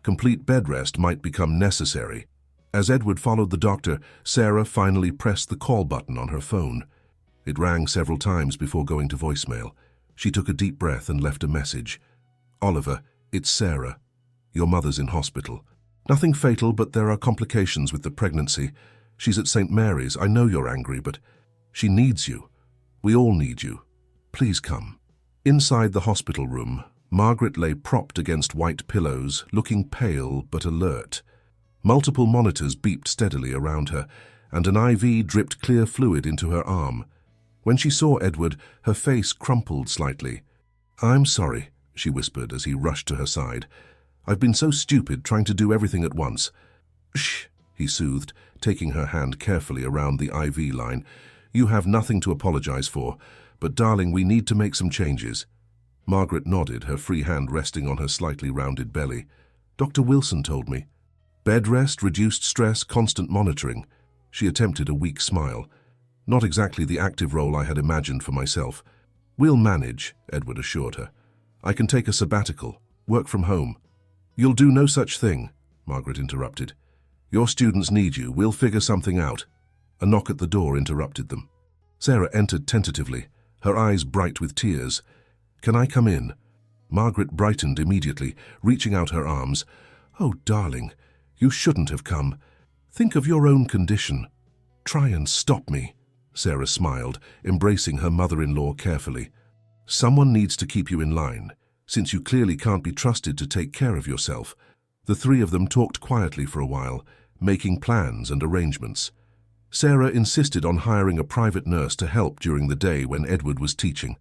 Complete bed rest might become necessary." As Edward followed the doctor, Sarah finally pressed the call button on her phone. It rang several times before going to voicemail. She took a deep breath and left a message. "Oliver, it's Sarah. Your mother's in hospital. Nothing fatal, but there are complications with the pregnancy. She's at St. Mary's. I know you're angry, but she needs you. We all need you. Please come." Inside the hospital room, Margaret lay propped against white pillows, looking pale but alert. Multiple monitors beeped steadily around her, and an IV dripped clear fluid into her arm. When she saw Edward, her face crumpled slightly. "I'm sorry," she whispered as he rushed to her side. "I've been so stupid trying to do everything at once." "Shh," he soothed, taking her hand carefully around the IV line. "You have nothing to apologize for, but darling, we need to make some changes." Margaret nodded, her free hand resting on her slightly rounded belly. "Dr. Wilson told me. Bed rest, reduced stress, constant monitoring." She attempted a weak smile. "Not exactly the active role I had imagined for myself." "We'll manage," Edward assured her. "I can take a sabbatical, work from home." "You'll do no such thing," Margaret interrupted. "Your students need you. We'll figure something out." A knock at the door interrupted them. Sarah entered tentatively, her eyes bright with tears. "Can I come in?" Margaret brightened immediately, reaching out her arms. "Oh, darling, you shouldn't have come. Think of your own condition." "Try and stop me," Sarah smiled, embracing her mother-in-law carefully. "Someone needs to keep you in line, since you clearly can't be trusted to take care of yourself." The three of them talked quietly for a while, making plans and arrangements. Sarah insisted on hiring a private nurse to help during the day when Edward was teaching.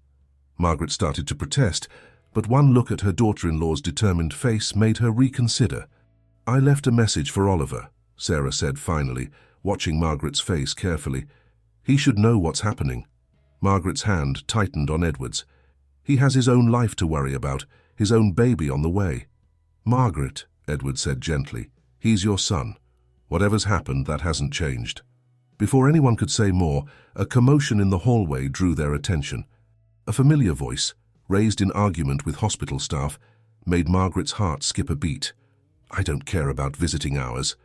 Margaret started to protest, but one look at her daughter-in-law's determined face made her reconsider. "I left a message for Oliver," Sarah said finally, watching Margaret's face carefully. "He should know what's happening." Margaret's hand tightened on Edward's. "He has his own life to worry about, his own baby on the way." "Margaret," Edward said gently, "he's your son. Whatever's happened, that hasn't changed." Before anyone could say more, a commotion in the hallway drew their attention. A familiar voice, raised in argument with hospital staff, made Margaret's heart skip a beat. "I don't care about visiting hours."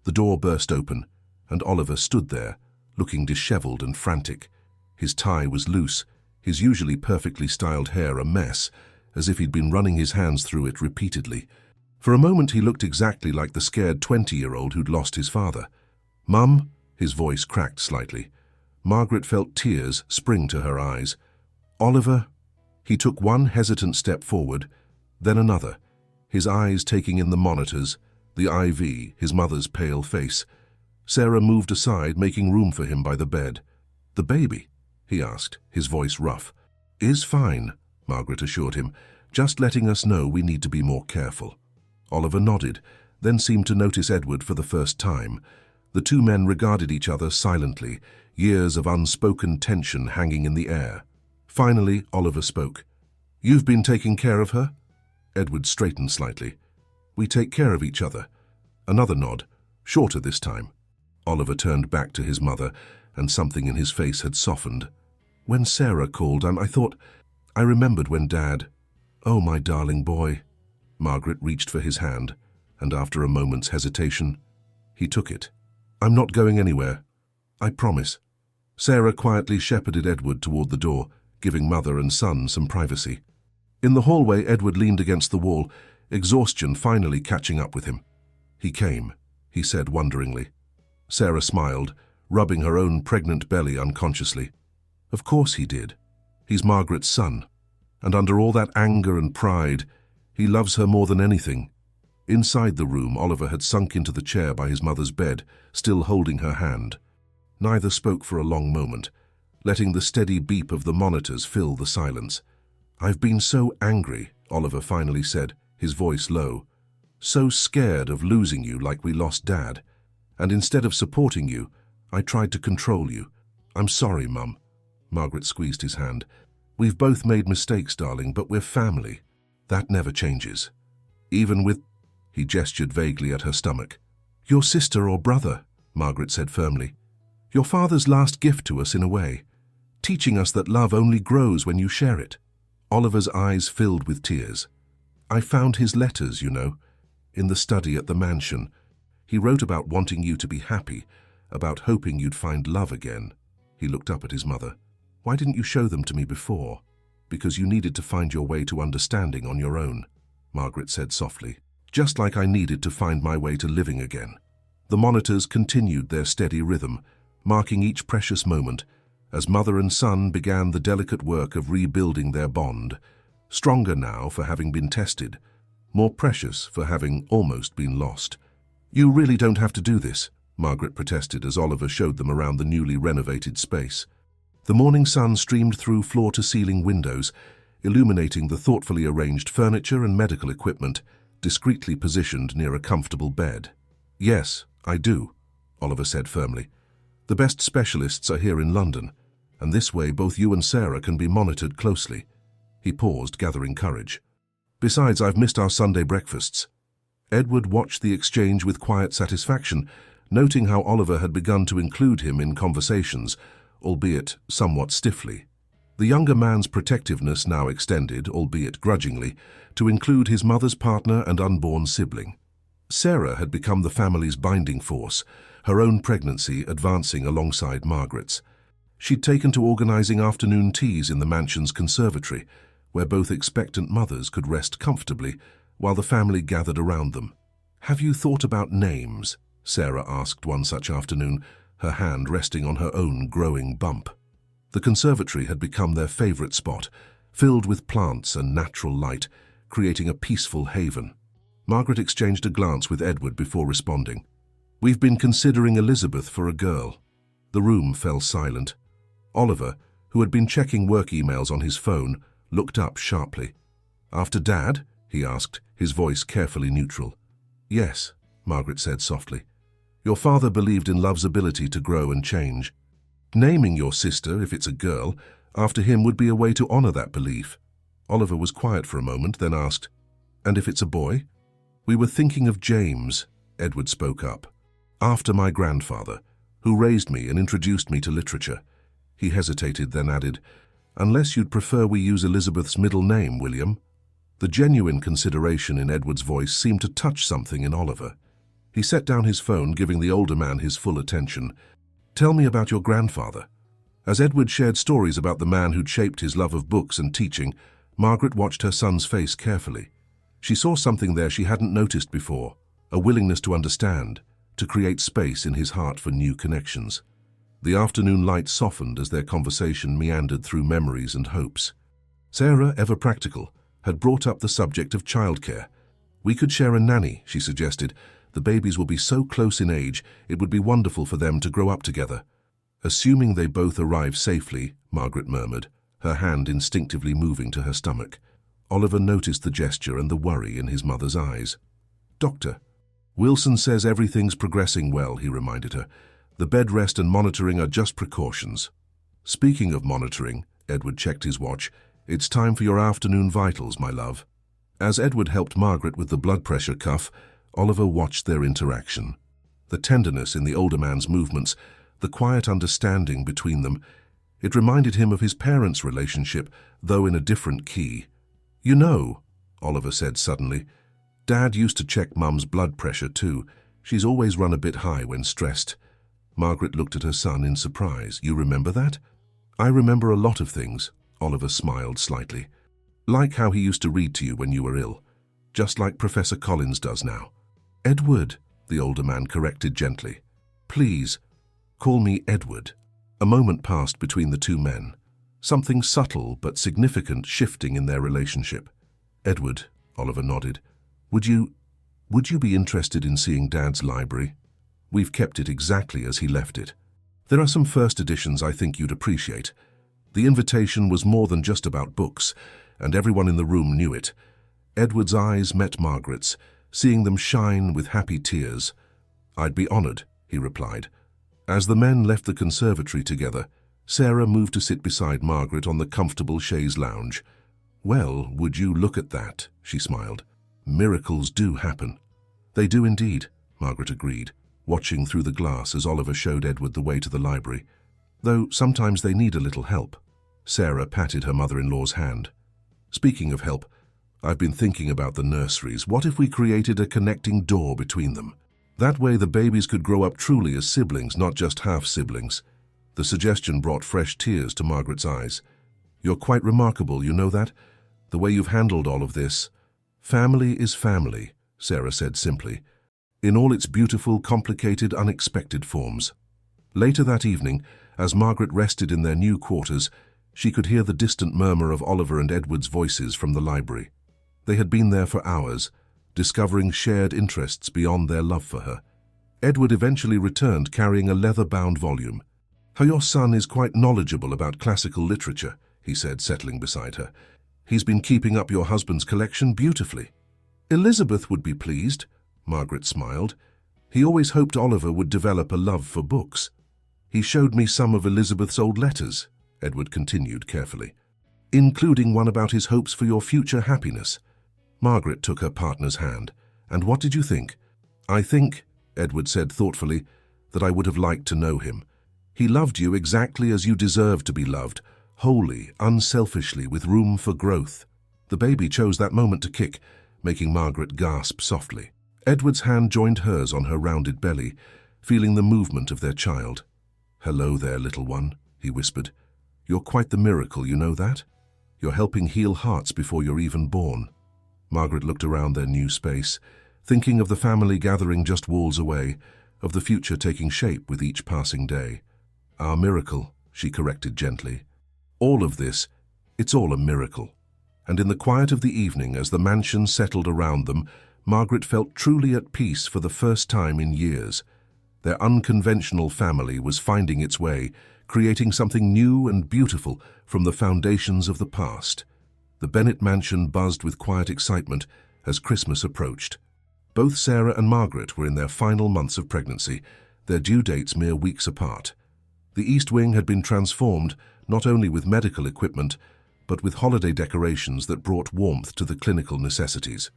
The door burst open, and Oliver stood there, looking disheveled and frantic. His tie was loose, his usually perfectly styled hair a mess, as if he'd been running his hands through it repeatedly. For a moment he looked exactly like the scared 20-year-old who'd lost his father. "Mum?" His voice cracked slightly. Margaret felt tears spring to her eyes. "Oliver?" He took one hesitant step forward, then another, his eyes taking in the monitors, the IV, his mother's pale face. Sarah moved aside, making room for him by the bed. "The baby?" he asked, his voice rough. "Is fine," Margaret assured him, "just letting us know we need to be more careful." Oliver nodded, then seemed to notice Edward for the first time. The two men regarded each other silently, years of unspoken tension hanging in the air. Finally, Oliver spoke. "You've been taking care of her?" Edward straightened slightly. "We take care of each other." Another nod, shorter this time. Oliver turned back to his mother, and something in his face had softened. "When Sarah called, I remembered when Dad—" "Oh, my darling boy." Margaret reached for his hand, and after a moment's hesitation, he took it. "I'm not going anywhere. I promise." Sarah quietly shepherded Edward toward the door, giving mother and son some privacy. In the hallway, Edward leaned against the wall, exhaustion finally catching up with him. "He came," he said wonderingly. Sarah smiled, rubbing her own pregnant belly unconsciously. "Of course he did. He's Margaret's son. And under all that anger and pride, he loves her more than anything." Inside the room, Oliver had sunk into the chair by his mother's bed, still holding her hand. Neither spoke for a long moment, letting the steady beep of the monitors fill the silence. "I've been so angry," Oliver finally said, his voice low. "So scared of losing you like we lost Dad. And instead of supporting you, I tried to control you. I'm sorry, Mum." Margaret squeezed his hand. "We've both made mistakes, darling, but we're family. That never changes. Even with—" He gestured vaguely at her stomach. "Your sister or brother," Margaret said firmly. "Your father's last gift to us in a way, teaching us that love only grows when you share it." Oliver's eyes filled with tears. "I found his letters, you know, in the study at the mansion. He wrote about wanting you to be happy, about hoping you'd find love again." He looked up at his mother. "Why didn't you show them to me before?" "Because you needed to find your way to understanding on your own," Margaret said softly. "Just like I needed to find my way to living again." The monitors continued their steady rhythm, marking each precious moment, as mother and son began the delicate work of rebuilding their bond, stronger now for having been tested, more precious for having almost been lost. "You really don't have to do this," Margaret protested as Oliver showed them around the newly renovated space. The morning sun streamed through floor-to-ceiling windows, illuminating the thoughtfully arranged furniture and medical equipment, discreetly positioned near a comfortable bed. "Yes, I do," Oliver said firmly. "The best specialists are here in London, and this way both you and Sarah can be monitored closely." He paused, gathering courage. "Besides, I've missed our Sunday breakfasts." Edward watched the exchange with quiet satisfaction, noting how Oliver had begun to include him in conversations, albeit somewhat stiffly. The younger man's protectiveness now extended, albeit grudgingly, to include his mother's partner and unborn sibling. Sarah had become the family's binding force, her own pregnancy advancing alongside Margaret's. She'd taken to organizing afternoon teas in the mansion's conservatory, where both expectant mothers could rest comfortably while the family gathered around them. "Have you thought about names?" Sarah asked one such afternoon, her hand resting on her own growing bump. The conservatory had become their favorite spot, filled with plants and natural light, creating a peaceful haven. Margaret exchanged a glance with Edward before responding. "We've been considering Elizabeth for a girl." The room fell silent. Oliver, who had been checking work emails on his phone, looked up sharply. "After Dad?" he asked, his voice carefully neutral. "Yes," Margaret said softly. "Your father believed in love's ability to grow and change. Naming your sister, if it's a girl, after him would be a way to honor that belief." Oliver was quiet for a moment, then asked, "And if it's a boy?" "We were thinking of James," Edward spoke up. "After my grandfather, who raised me and introduced me to literature." He hesitated, then added, "Unless you'd prefer we use Elizabeth's middle name, William." The genuine consideration in Edward's voice seemed to touch something in Oliver. He set down his phone, giving the older man his full attention. "Tell me about your grandfather." As Edward shared stories about the man who'd shaped his love of books and teaching, Margaret watched her son's face carefully. She saw something there she hadn't noticed before, a willingness to understand, to create space in his heart for new connections. The afternoon light softened as their conversation meandered through memories and hopes. Sarah, ever practical, had brought up the subject of childcare. "We could share a nanny," she suggested. "The babies will be so close in age, it would be wonderful for them to grow up together." "Assuming they both arrive safely," Margaret murmured, her hand instinctively moving to her stomach. Oliver noticed the gesture and the worry in his mother's eyes. "Doctor, Wilson says everything's progressing well," he reminded her. "The bed rest and monitoring are just precautions." "Speaking of monitoring," Edward checked his watch, "it's time for your afternoon vitals, my love." As Edward helped Margaret with the blood pressure cuff, Oliver watched their interaction. The tenderness in the older man's movements, the quiet understanding between them, it reminded him of his parents' relationship, though in a different key. "You know," Oliver said suddenly, "Dad used to check Mum's blood pressure too. She's always run a bit high when stressed." Margaret looked at her son in surprise. "You remember that?" "I remember a lot of things," Oliver smiled slightly. "Like how he used to read to you when you were ill, just like Professor Collins does now." "Edward," the older man corrected gently. "Please, call me Edward." A moment passed between the two men, something subtle but significant shifting in their relationship. "Edward," Oliver nodded, Would you be interested in seeing Dad's library? We've kept it exactly as he left it. There are some first editions I think you'd appreciate." The invitation was more than just about books, and everyone in the room knew it. Edward's eyes met Margaret's, seeing them shine with happy tears. "I'd be honored," he replied. As the men left the conservatory together, Sarah moved to sit beside Margaret on the comfortable chaise lounge. "Well, would you look at that?" she smiled. "Miracles do happen." "They do indeed," Margaret agreed, watching through the glass as Oliver showed Edward the way to the library. "Though sometimes they need a little help." Sarah patted her mother-in-law's hand. "Speaking of help, I've been thinking about the nurseries. What if we created a connecting door between them? That way the babies could grow up truly as siblings, not just half-siblings." The suggestion brought fresh tears to Margaret's eyes. "You're quite remarkable, you know that? The way you've handled all of this." "Family is family," Sarah said simply, "in all its beautiful, complicated, unexpected forms." Later that evening, as Margaret rested in their new quarters, she could hear the distant murmur of Oliver and Edward's voices from the library. They had been there for hours, discovering shared interests beyond their love for her. Edward eventually returned carrying a leather-bound volume. "How your son is quite knowledgeable about classical literature," he said, settling beside her. "He's been keeping up your husband's collection beautifully." "Elizabeth would be pleased," Margaret smiled. "He always hoped Oliver would develop a love for books." "He showed me some of Elizabeth's old letters," Edward continued carefully, "including one about his hopes for your future happiness." Margaret took her partner's hand. "And what did you think?" "I think," Edward said thoughtfully, "that I would have liked to know him. He loved you exactly as you deserve to be loved, wholly, unselfishly, with room for growth." The baby chose that moment to kick, making Margaret gasp softly. Edward's hand joined hers on her rounded belly, feeling the movement of their child. "Hello there, little one," he whispered. "You're quite the miracle, you know that? You're helping heal hearts before you're even born." Margaret looked around their new space, thinking of the family gathering just walls away, of the future taking shape with each passing day. "Our miracle," she corrected gently. "All of this, it's all a miracle." And in the quiet of the evening, as the mansion settled around them, Margaret felt truly at peace for the first time in years. Their unconventional family was finding its way, creating something new and beautiful from the foundations of the past. The Bennett mansion buzzed with quiet excitement as Christmas approached. Both Sarah and Margaret were in their final months of pregnancy, their due dates mere weeks apart. The East Wing had been transformed not only with medical equipment, but with holiday decorations that brought warmth to the clinical necessities.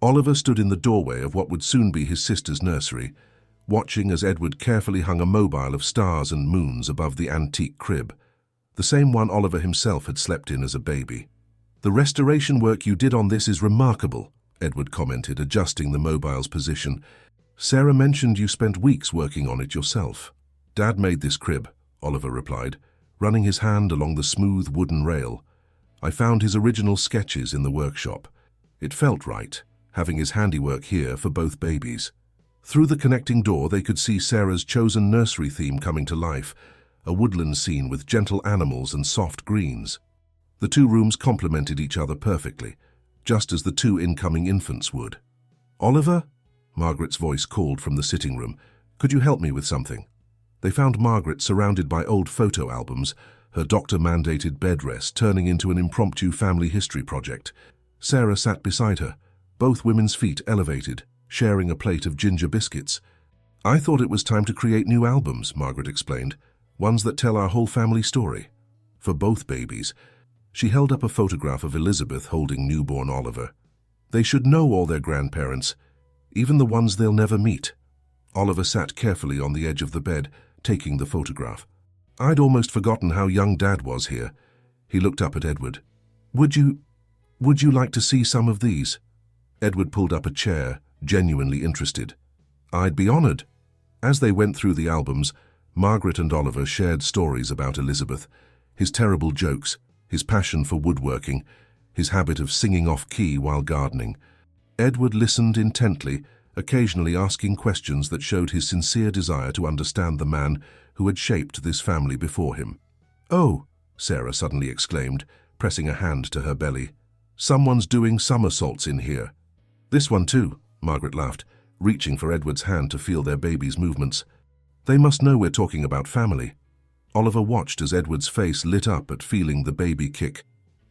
Oliver stood in the doorway of what would soon be his sister's nursery, watching as Edward carefully hung a mobile of stars and moons above the antique crib, the same one Oliver himself had slept in as a baby. "The restoration work you did on this is remarkable," Edward commented, adjusting the mobile's position. "Sarah mentioned you spent weeks working on it yourself." "Dad made this crib," Oliver replied, running his hand along the smooth wooden rail. "I found his original sketches in the workshop. It felt right, having his handiwork here for both babies." Through the connecting door they could see Sarah's chosen nursery theme coming to life, a woodland scene with gentle animals and soft greens. The two rooms complemented each other perfectly, just as the two incoming infants would. "Oliver?" Margaret's voice called from the sitting room. "Could you help me with something?" They found Margaret surrounded by old photo albums, her doctor-mandated bed rest turning into an impromptu family history project. Sarah sat beside her, both women's feet elevated, sharing a plate of ginger biscuits. "I thought it was time to create new albums," Margaret explained, "ones that tell our whole family story. For both babies." She held up a photograph of Elizabeth holding newborn Oliver. "They should know all their grandparents, even the ones they'll never meet." Oliver sat carefully on the edge of the bed, taking the photograph. "I'd almost forgotten how young Dad was here." He looked up at Edward. Would you like to see some of these?" Edward pulled up a chair, genuinely interested. "I'd be honored." As they went through the albums, Margaret and Oliver shared stories about Elizabeth, his terrible jokes, his passion for woodworking, his habit of singing off-key while gardening. Edward listened intently, occasionally asking questions that showed his sincere desire to understand the man who had shaped this family before him. "Oh," Sarah suddenly exclaimed, pressing a hand to her belly. "Someone's doing somersaults in here." "This one too," Margaret laughed, reaching for Edward's hand to feel their baby's movements. "They must know we're talking about family." Oliver watched as Edward's face lit up at feeling the baby kick,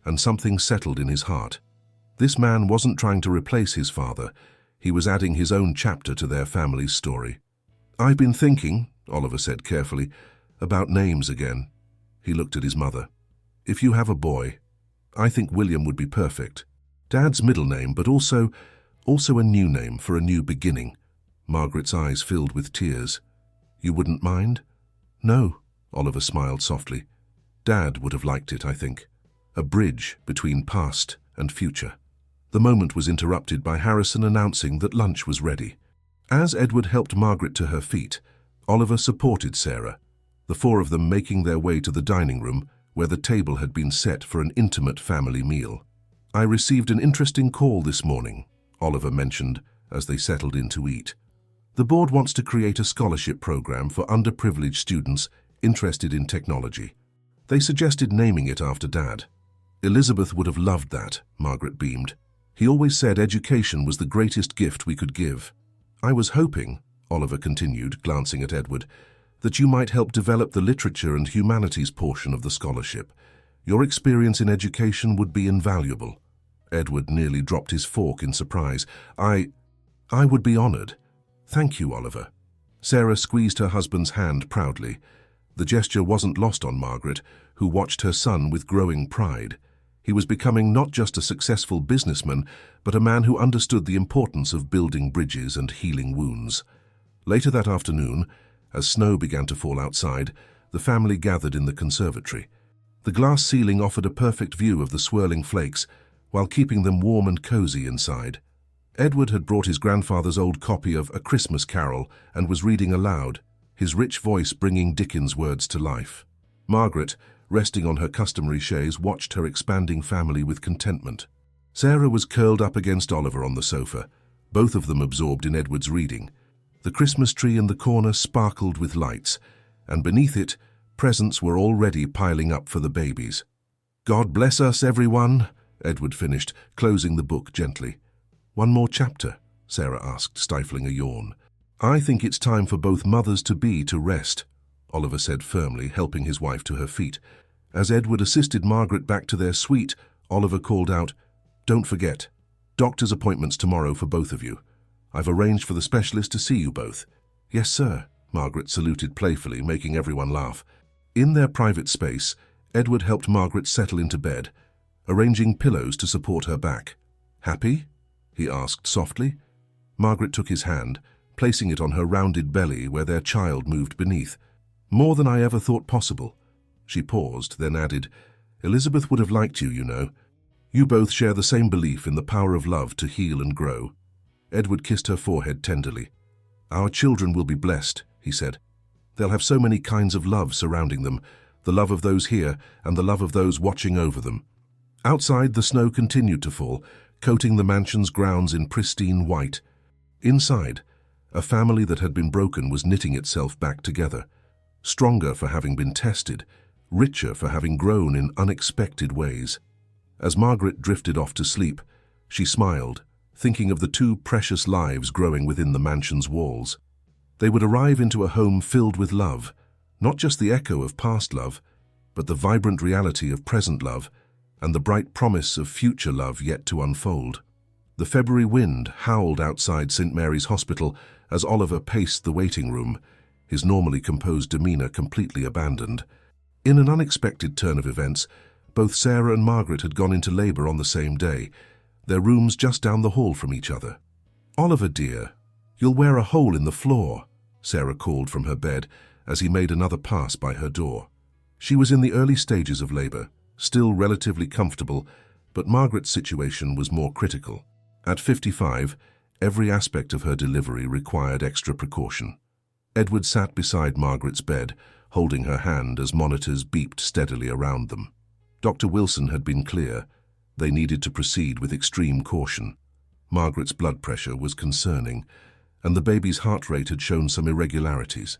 and something settled in his heart. This man wasn't trying to replace his father. He was adding his own chapter to their family's story. "I've been thinking," Oliver said carefully, "about names again." He looked at his mother. "If you have a boy, I think William would be perfect. Dad's middle name, but also a new name for a new beginning." Margaret's eyes filled with tears. "You wouldn't mind?" "No," Oliver smiled softly. "Dad would have liked it, I think. A bridge between past and future." The moment was interrupted by Harrison announcing that lunch was ready. As Edward helped Margaret to her feet, Oliver supported Sarah, the four of them making their way to the dining room where the table had been set for an intimate family meal. "I received an interesting call this morning," Oliver mentioned as they settled in to eat. "The board wants to create a scholarship program for underprivileged students interested in technology. They suggested naming it after Dad." "Elizabeth would have loved that," Margaret beamed. "He always said education was the greatest gift we could give." "I was hoping," Oliver continued, glancing at Edward, "that you might help develop the literature and humanities portion of the scholarship. Your experience in education would be invaluable." Edward nearly dropped his fork in surprise. I would be honored. Thank you, Oliver." Sarah squeezed her husband's hand proudly. The gesture wasn't lost on Margaret, who watched her son with growing pride. He was becoming not just a successful businessman, but a man who understood the importance of building bridges and healing wounds. Later that afternoon, as snow began to fall outside, the family gathered in the conservatory. The glass ceiling offered a perfect view of the swirling flakes, while keeping them warm and cozy inside. Edward had brought his grandfather's old copy of A Christmas Carol and was reading aloud, his rich voice bringing Dickens' words to life. Margaret, resting on her customary chaise, watched her expanding family with contentment. Sarah was curled up against Oliver on the sofa, both of them absorbed in Edward's reading. The Christmas tree in the corner sparkled with lights, and beneath it, presents were already piling up for the babies. "God bless us, everyone," Edward finished, closing the book gently. "One more chapter?" Sarah asked, stifling a yawn. "I think it's time for both mothers-to-be to rest," Oliver said firmly, helping his wife to her feet. As Edward assisted Margaret back to their suite, Oliver called out, "Don't forget, doctor's appointments tomorrow for both of you. I've arranged for the specialist to see you both." "Yes, sir," Margaret saluted playfully, making everyone laugh. In their private space, Edward helped Margaret settle into bed, arranging pillows to support her back. "Happy?" he asked softly. Margaret took his hand, placing it on her rounded belly where their child moved beneath. "More than I ever thought possible." She paused, then added, "Elizabeth would have liked you, you know. You both share the same belief in the power of love to heal and grow." Edward kissed her forehead tenderly. "Our children will be blessed," he said. "They'll have so many kinds of love surrounding them, the love of those here and the love of those watching over them." Outside, the snow continued to fall, coating the mansion's grounds in pristine white. Inside, a family that had been broken was knitting itself back together, stronger for having been tested, richer for having grown in unexpected ways. As Margaret drifted off to sleep, she smiled, thinking of the two precious lives growing within the mansion's walls. They would arrive into a home filled with love, not just the echo of past love, but the vibrant reality of present love and the bright promise of future love yet to unfold. The February wind howled outside St. Mary's Hospital as Oliver paced the waiting room, his normally composed demeanor completely abandoned. In an unexpected turn of events, both Sarah and Margaret had gone into labor on the same day, their rooms just down the hall from each other. "Oliver, dear, you'll wear a hole in the floor," Sarah called from her bed as he made another pass by her door. She was in the early stages of labor, still relatively comfortable, but Margaret's situation was more critical. At 55, every aspect of her delivery required extra precaution. Edward sat beside Margaret's bed, holding her hand as monitors beeped steadily around them. Dr. Wilson had been clear. They needed to proceed with extreme caution. Margaret's blood pressure was concerning, and the baby's heart rate had shown some irregularities.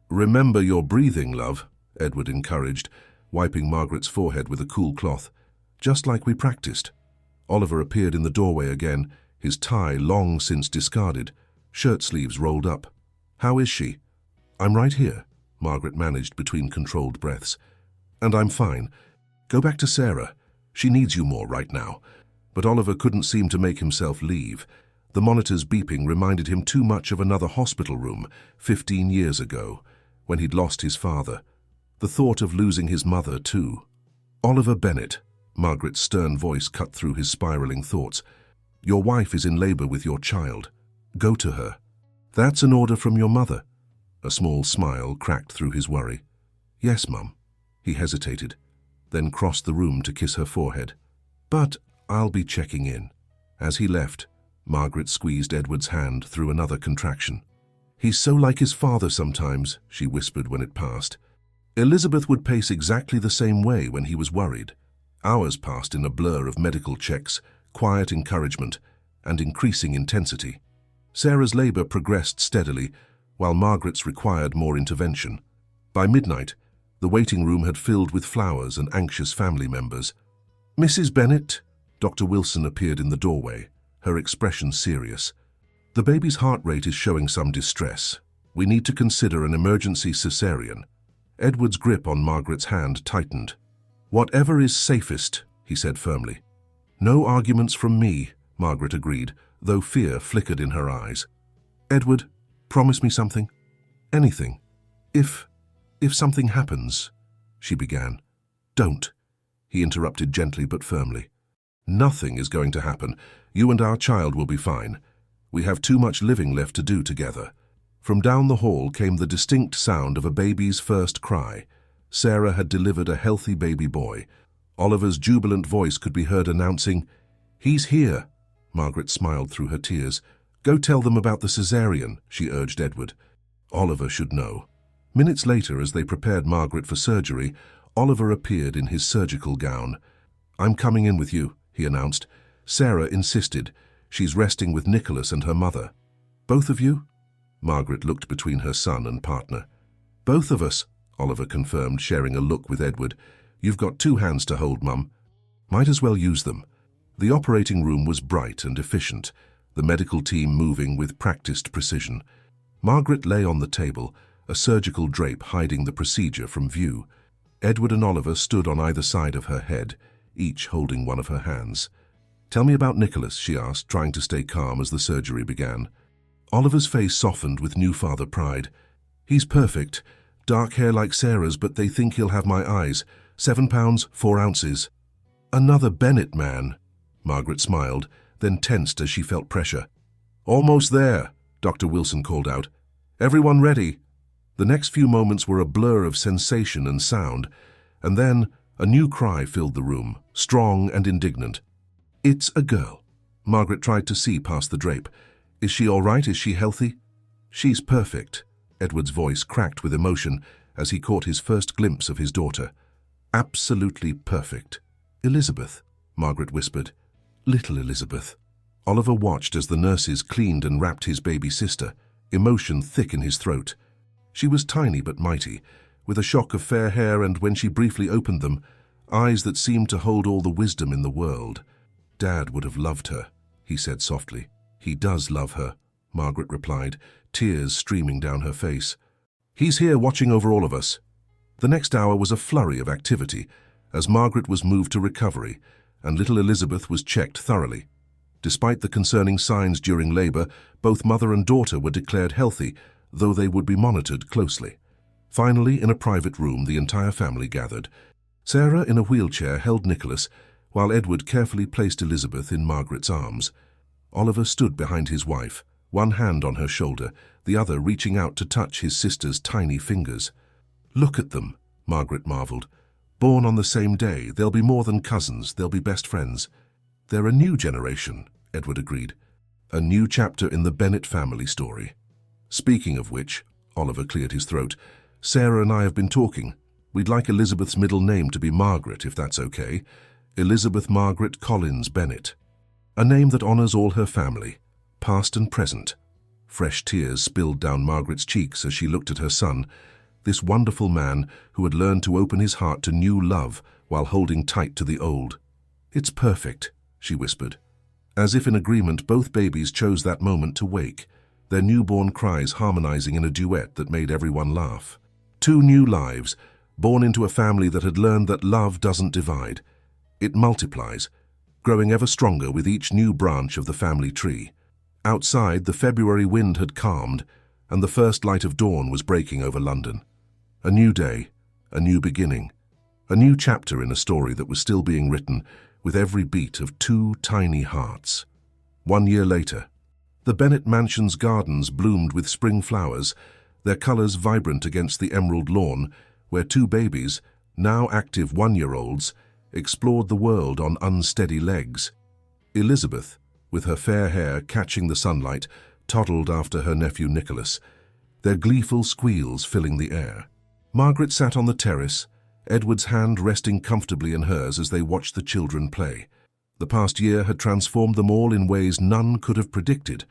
"Remember your breathing, love," Edward encouraged, wiping Margaret's forehead with a cool cloth. "Just like we practiced." Oliver appeared in the doorway again, his tie long since discarded, shirt sleeves rolled up. "How is she?" "I'm right here," Margaret managed between controlled breaths. "And I'm fine. Go back to Sarah. She needs you more right now." But Oliver couldn't seem to make himself leave. The monitor's beeping reminded him too much of another hospital room 15 years ago, when he'd lost his father. The thought of losing his mother, too. "Oliver Bennett," Margaret's stern voice cut through his spiraling thoughts. "Your wife is in labor with your child. Go to her." "That's an order from your mother." A small smile cracked through his worry. "Yes, Mum." He hesitated, then crossed the room to kiss her forehead. "But I'll be checking in." As he left, Margaret squeezed Edward's hand through another contraction. "He's so like his father sometimes," she whispered when it passed. Elizabeth would pace exactly the same way when he was worried. Hours passed in a blur of medical checks, quiet encouragement, and increasing intensity. Sarah's labor progressed steadily, while Margaret's required more intervention. By midnight, the waiting room had filled with flowers and anxious family members. "Mrs. Bennett," Dr. Wilson appeared in the doorway, her expression serious. "The baby's heart rate is showing some distress. We need to consider an emergency cesarean." Edward's grip on Margaret's hand tightened. "Whatever is safest," he said firmly. "No arguments from me," Margaret agreed, though fear flickered in her eyes. "Edward, promise me something. Anything. If something happens," she began. "Don't," he interrupted gently but firmly. "Nothing is going to happen. You and our child will be fine. We have too much living left to do together." From down the hall came the distinct sound of a baby's first cry. Sarah had delivered a healthy baby boy. Oliver's jubilant voice could be heard announcing, "He's here." Margaret smiled through her tears. "Go tell them about the cesarean," she urged Edward. Oliver should know. Minutes later, as they prepared Margaret for surgery, Oliver appeared in his surgical gown. "I'm coming in with you," he announced. Sarah insisted. "She's resting with Nicholas and her mother." "Both of you?" Margaret looked between her son and partner. "Both of us," Oliver confirmed, sharing a look with Edward. "You've got two hands to hold, Mum. Might as well use them." The operating room was bright and efficient, the medical team moving with practiced precision. Margaret lay on the table, a surgical drape hiding the procedure from view. Edward and Oliver stood on either side of her head, each holding one of her hands. "Tell me about Nicholas," she asked, trying to stay calm as the surgery began. Oliver's face softened with new father pride. "He's perfect. Dark hair like Sarah's, but they think he'll have my eyes. 7 pounds, 4 ounces. "Another Bennett man." Margaret smiled, then tensed as she felt pressure. "Almost there," Dr. Wilson called out. "Everyone ready?" The next few moments were a blur of sensation and sound, and then a new cry filled the room, strong and indignant. "It's a girl." Margaret tried to see past the drape. "Is she all right? Is she healthy?" "She's perfect." Edward's voice cracked with emotion as he caught his first glimpse of his daughter. "Absolutely perfect." "Elizabeth," Margaret whispered. "Little Elizabeth." Oliver watched as the nurses cleaned and wrapped his baby sister, emotion thick in his throat. She was tiny but mighty, with a shock of fair hair and, when she briefly opened them, eyes that seemed to hold all the wisdom in the world. "Dad would have loved her," he said softly. "He does love her," Margaret replied, tears streaming down her face. "He's here watching over all of us." The next hour was a flurry of activity, as Margaret was moved to recovery, and little Elizabeth was checked thoroughly. Despite the concerning signs during labor, both mother and daughter were declared healthy, though they would be monitored closely. Finally, in a private room, the entire family gathered. Sarah, in a wheelchair, held Nicholas, while Edward carefully placed Elizabeth in Margaret's arms. Oliver stood behind his wife, one hand on her shoulder, the other reaching out to touch his sister's tiny fingers. "Look at them," Margaret marveled. "Born on the same day, they'll be more than cousins, they'll be best friends." "They're a new generation," Edward agreed. "A new chapter in the Bennett family story." "Speaking of which," Oliver cleared his throat, "Sarah and I have been talking. We'd like Elizabeth's middle name to be Margaret, if that's okay. Elizabeth Margaret Collins Bennett. A name that honors all her family, past and present." Fresh tears spilled down Margaret's cheeks as she looked at her son, this wonderful man who had learned to open his heart to new love while holding tight to the old. "It's perfect," she whispered. As if in agreement, both babies chose that moment to wake, their newborn cries harmonizing in a duet that made everyone laugh. 2 new lives, born into a family that had learned that love doesn't divide. It multiplies, growing ever stronger with each new branch of the family tree. Outside, the February wind had calmed, and the first light of dawn was breaking over London. A new day, a new beginning, a new chapter in a story that was still being written with every beat of 2 tiny hearts. 1 year later, the Bennett mansion's gardens bloomed with spring flowers, their colors vibrant against the emerald lawn, where 2 babies, now active 1-year-olds, explored the world on unsteady legs. Elizabeth, with her fair hair catching the sunlight, toddled after her nephew Nicholas, their gleeful squeals filling the air. Margaret sat on the terrace, Edward's hand resting comfortably in hers as they watched the children play. The past year had transformed them all in ways none could have predicted.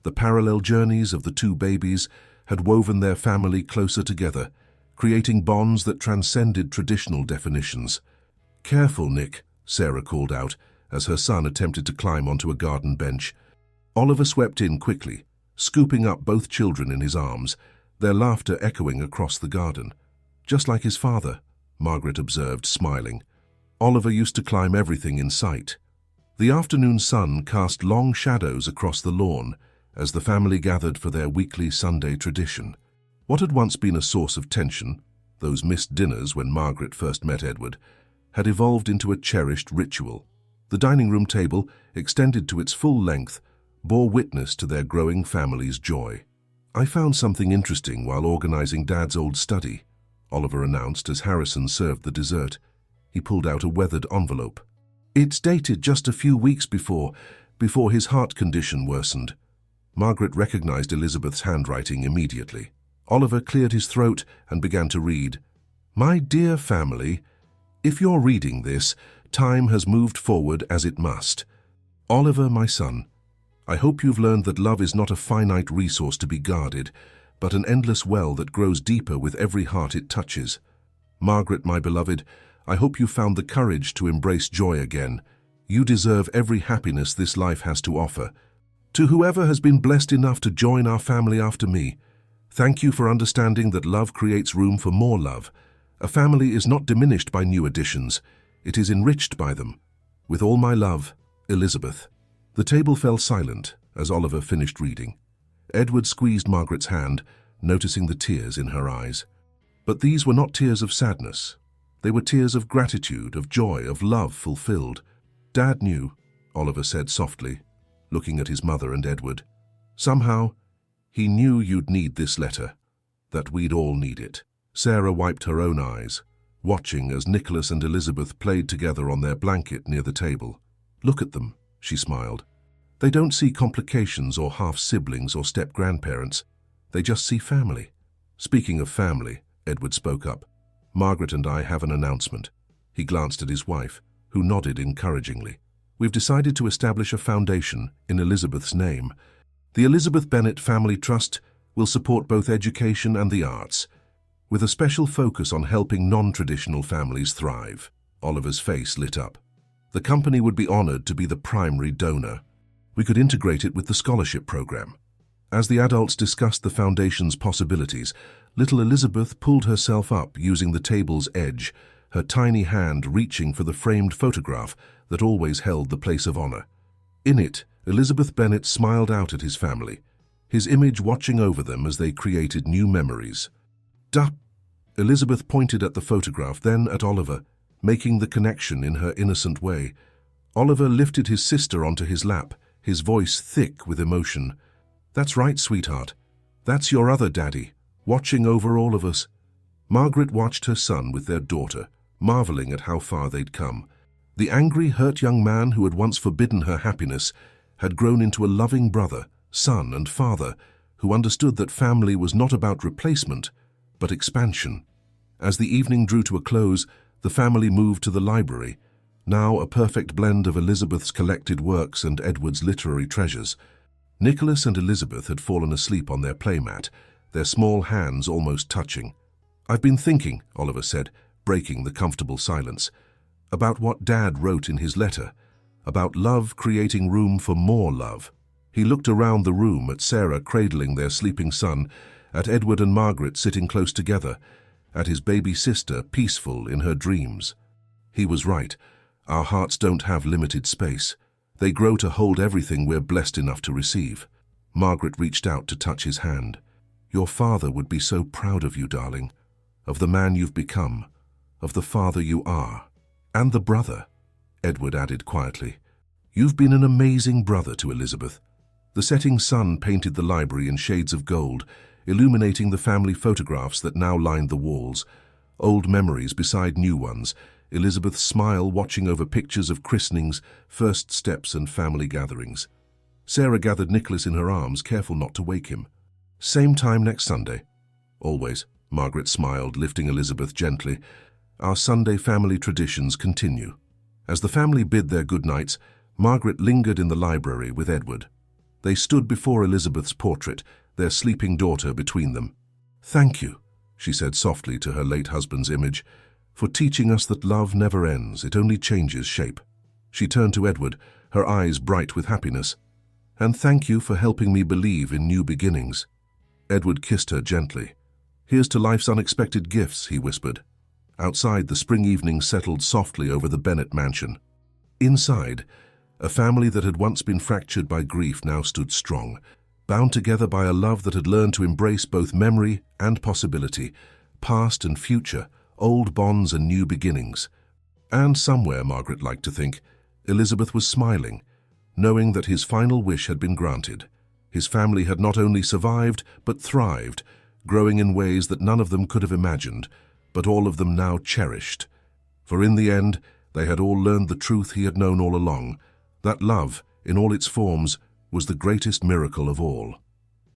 The parallel journeys of the 2 babies had woven their family closer together, creating bonds that transcended traditional definitions. "Careful, Nick," Sarah called out as her son attempted to climb onto a garden bench. Oliver swept in quickly, scooping up both children in his arms, their laughter echoing across the garden. "Just like his father," Margaret observed, smiling. "Oliver used to climb everything in sight." The afternoon sun cast long shadows across the lawn as the family gathered for their weekly Sunday tradition. What had once been a source of tension, those missed dinners when Margaret first met Edward, had evolved into a cherished ritual. The dining room table, extended to its full length, bore witness to their growing family's joy. "I found something interesting while organizing Dad's old study," Oliver announced as Harrison served the dessert. He pulled out a weathered envelope. "It's dated just a few weeks before his heart condition worsened." Margaret recognized Elizabeth's handwriting immediately. Oliver cleared his throat and began to read. "My dear family, if you're reading this, time has moved forward as it must. Oliver, my son, I hope you've learned that love is not a finite resource to be guarded, but an endless well that grows deeper with every heart it touches. Margaret, my beloved, I hope you found the courage to embrace joy again. You deserve every happiness this life has to offer. To whoever has been blessed enough to join our family after me, thank you for understanding that love creates room for more love. A family is not diminished by new additions. It is enriched by them. With all my love, Elizabeth." The table fell silent as Oliver finished reading. Edward squeezed Margaret's hand, noticing the tears in her eyes. But these were not tears of sadness. They were tears of gratitude, of joy, of love fulfilled. "Dad knew," Oliver said softly, looking at his mother and Edward. "Somehow, he knew you'd need this letter, that we'd all need it." Sarah wiped her own eyes, watching as Nicholas and Elizabeth played together on their blanket near the table. "Look at them," she smiled. "They don't see complications or half-siblings or step-grandparents. They just see family." "Speaking of family," Edward spoke up, "Margaret and I have an announcement." He glanced at his wife, who nodded encouragingly. "We've decided to establish a foundation in Elizabeth's name. The Elizabeth Bennet Family Trust will support both education and the arts, with a special focus on helping non-traditional families thrive." Oliver's face lit up. The company would be honored to be the primary donor. We could integrate it with the scholarship program. As the adults discussed the foundation's possibilities, little Elizabeth pulled herself up using the table's edge, her tiny hand reaching for the framed photograph that always held the place of honor. In it, Elizabeth Bennet smiled out at his family, his image watching over them as they created new memories. "Duh!" Elizabeth pointed at the photograph, then at Oliver, making the connection in her innocent way. Oliver lifted his sister onto his lap, his voice thick with emotion. "That's right, sweetheart. That's your other daddy, watching over all of us." Margaret watched her son with their daughter, marveling at how far they'd come. The angry, hurt young man who had once forbidden her happiness had grown into a loving brother, son, and father who understood that family was not about replacement, but expansion. As the evening drew to a close, the family moved to the library, now a perfect blend of Elizabeth's collected works and Edward's literary treasures. Nicholas and Elizabeth had fallen asleep on their playmat, their small hands almost touching. "I've been thinking," Oliver said, breaking the comfortable silence, "about what Dad wrote in his letter, about love creating room for more love." He looked around the room at Sarah cradling their sleeping son, at Edward and Margaret sitting close together, at his baby sister peaceful in her dreams. He was right. Our hearts don't have limited space. They grow to hold everything we're blessed enough to receive. Margaret reached out to touch his hand. "Your father would be so proud of you, darling, of the man you've become, of the father you are, and the brother," Edward added quietly. "You've been an amazing brother to Elizabeth." The setting sun painted the library in shades of gold, illuminating the family photographs that now lined the walls. Old memories beside new ones, Elizabeth's smile watching over pictures of christenings, first steps, and family gatherings. Sarah gathered Nicholas in her arms, careful not to wake him. "Same time next Sunday." "Always," Margaret smiled, lifting Elizabeth gently. "Our Sunday family traditions continue." As the family bid their good nights, Margaret lingered in the library with Edward. They stood before Elizabeth's portrait, their sleeping daughter between them. "Thank you," she said softly to her late husband's image, "for teaching us that love never ends, it only changes shape." She turned to Edward, her eyes bright with happiness. "And thank you for helping me believe in new beginnings." Edward kissed her gently. "Here's to life's unexpected gifts," he whispered. Outside, the spring evening settled softly over the Bennet mansion. Inside, a family that had once been fractured by grief now stood strong, bound together by a love that had learned to embrace both memory and possibility, past and future, old bonds and new beginnings. And somewhere, Margaret liked to think, Elizabeth was smiling, knowing that his final wish had been granted. His family had not only survived, but thrived, growing in ways that none of them could have imagined, but all of them now cherished. For in the end, they had all learned the truth he had known all along, that love, in all its forms, was the greatest miracle of all.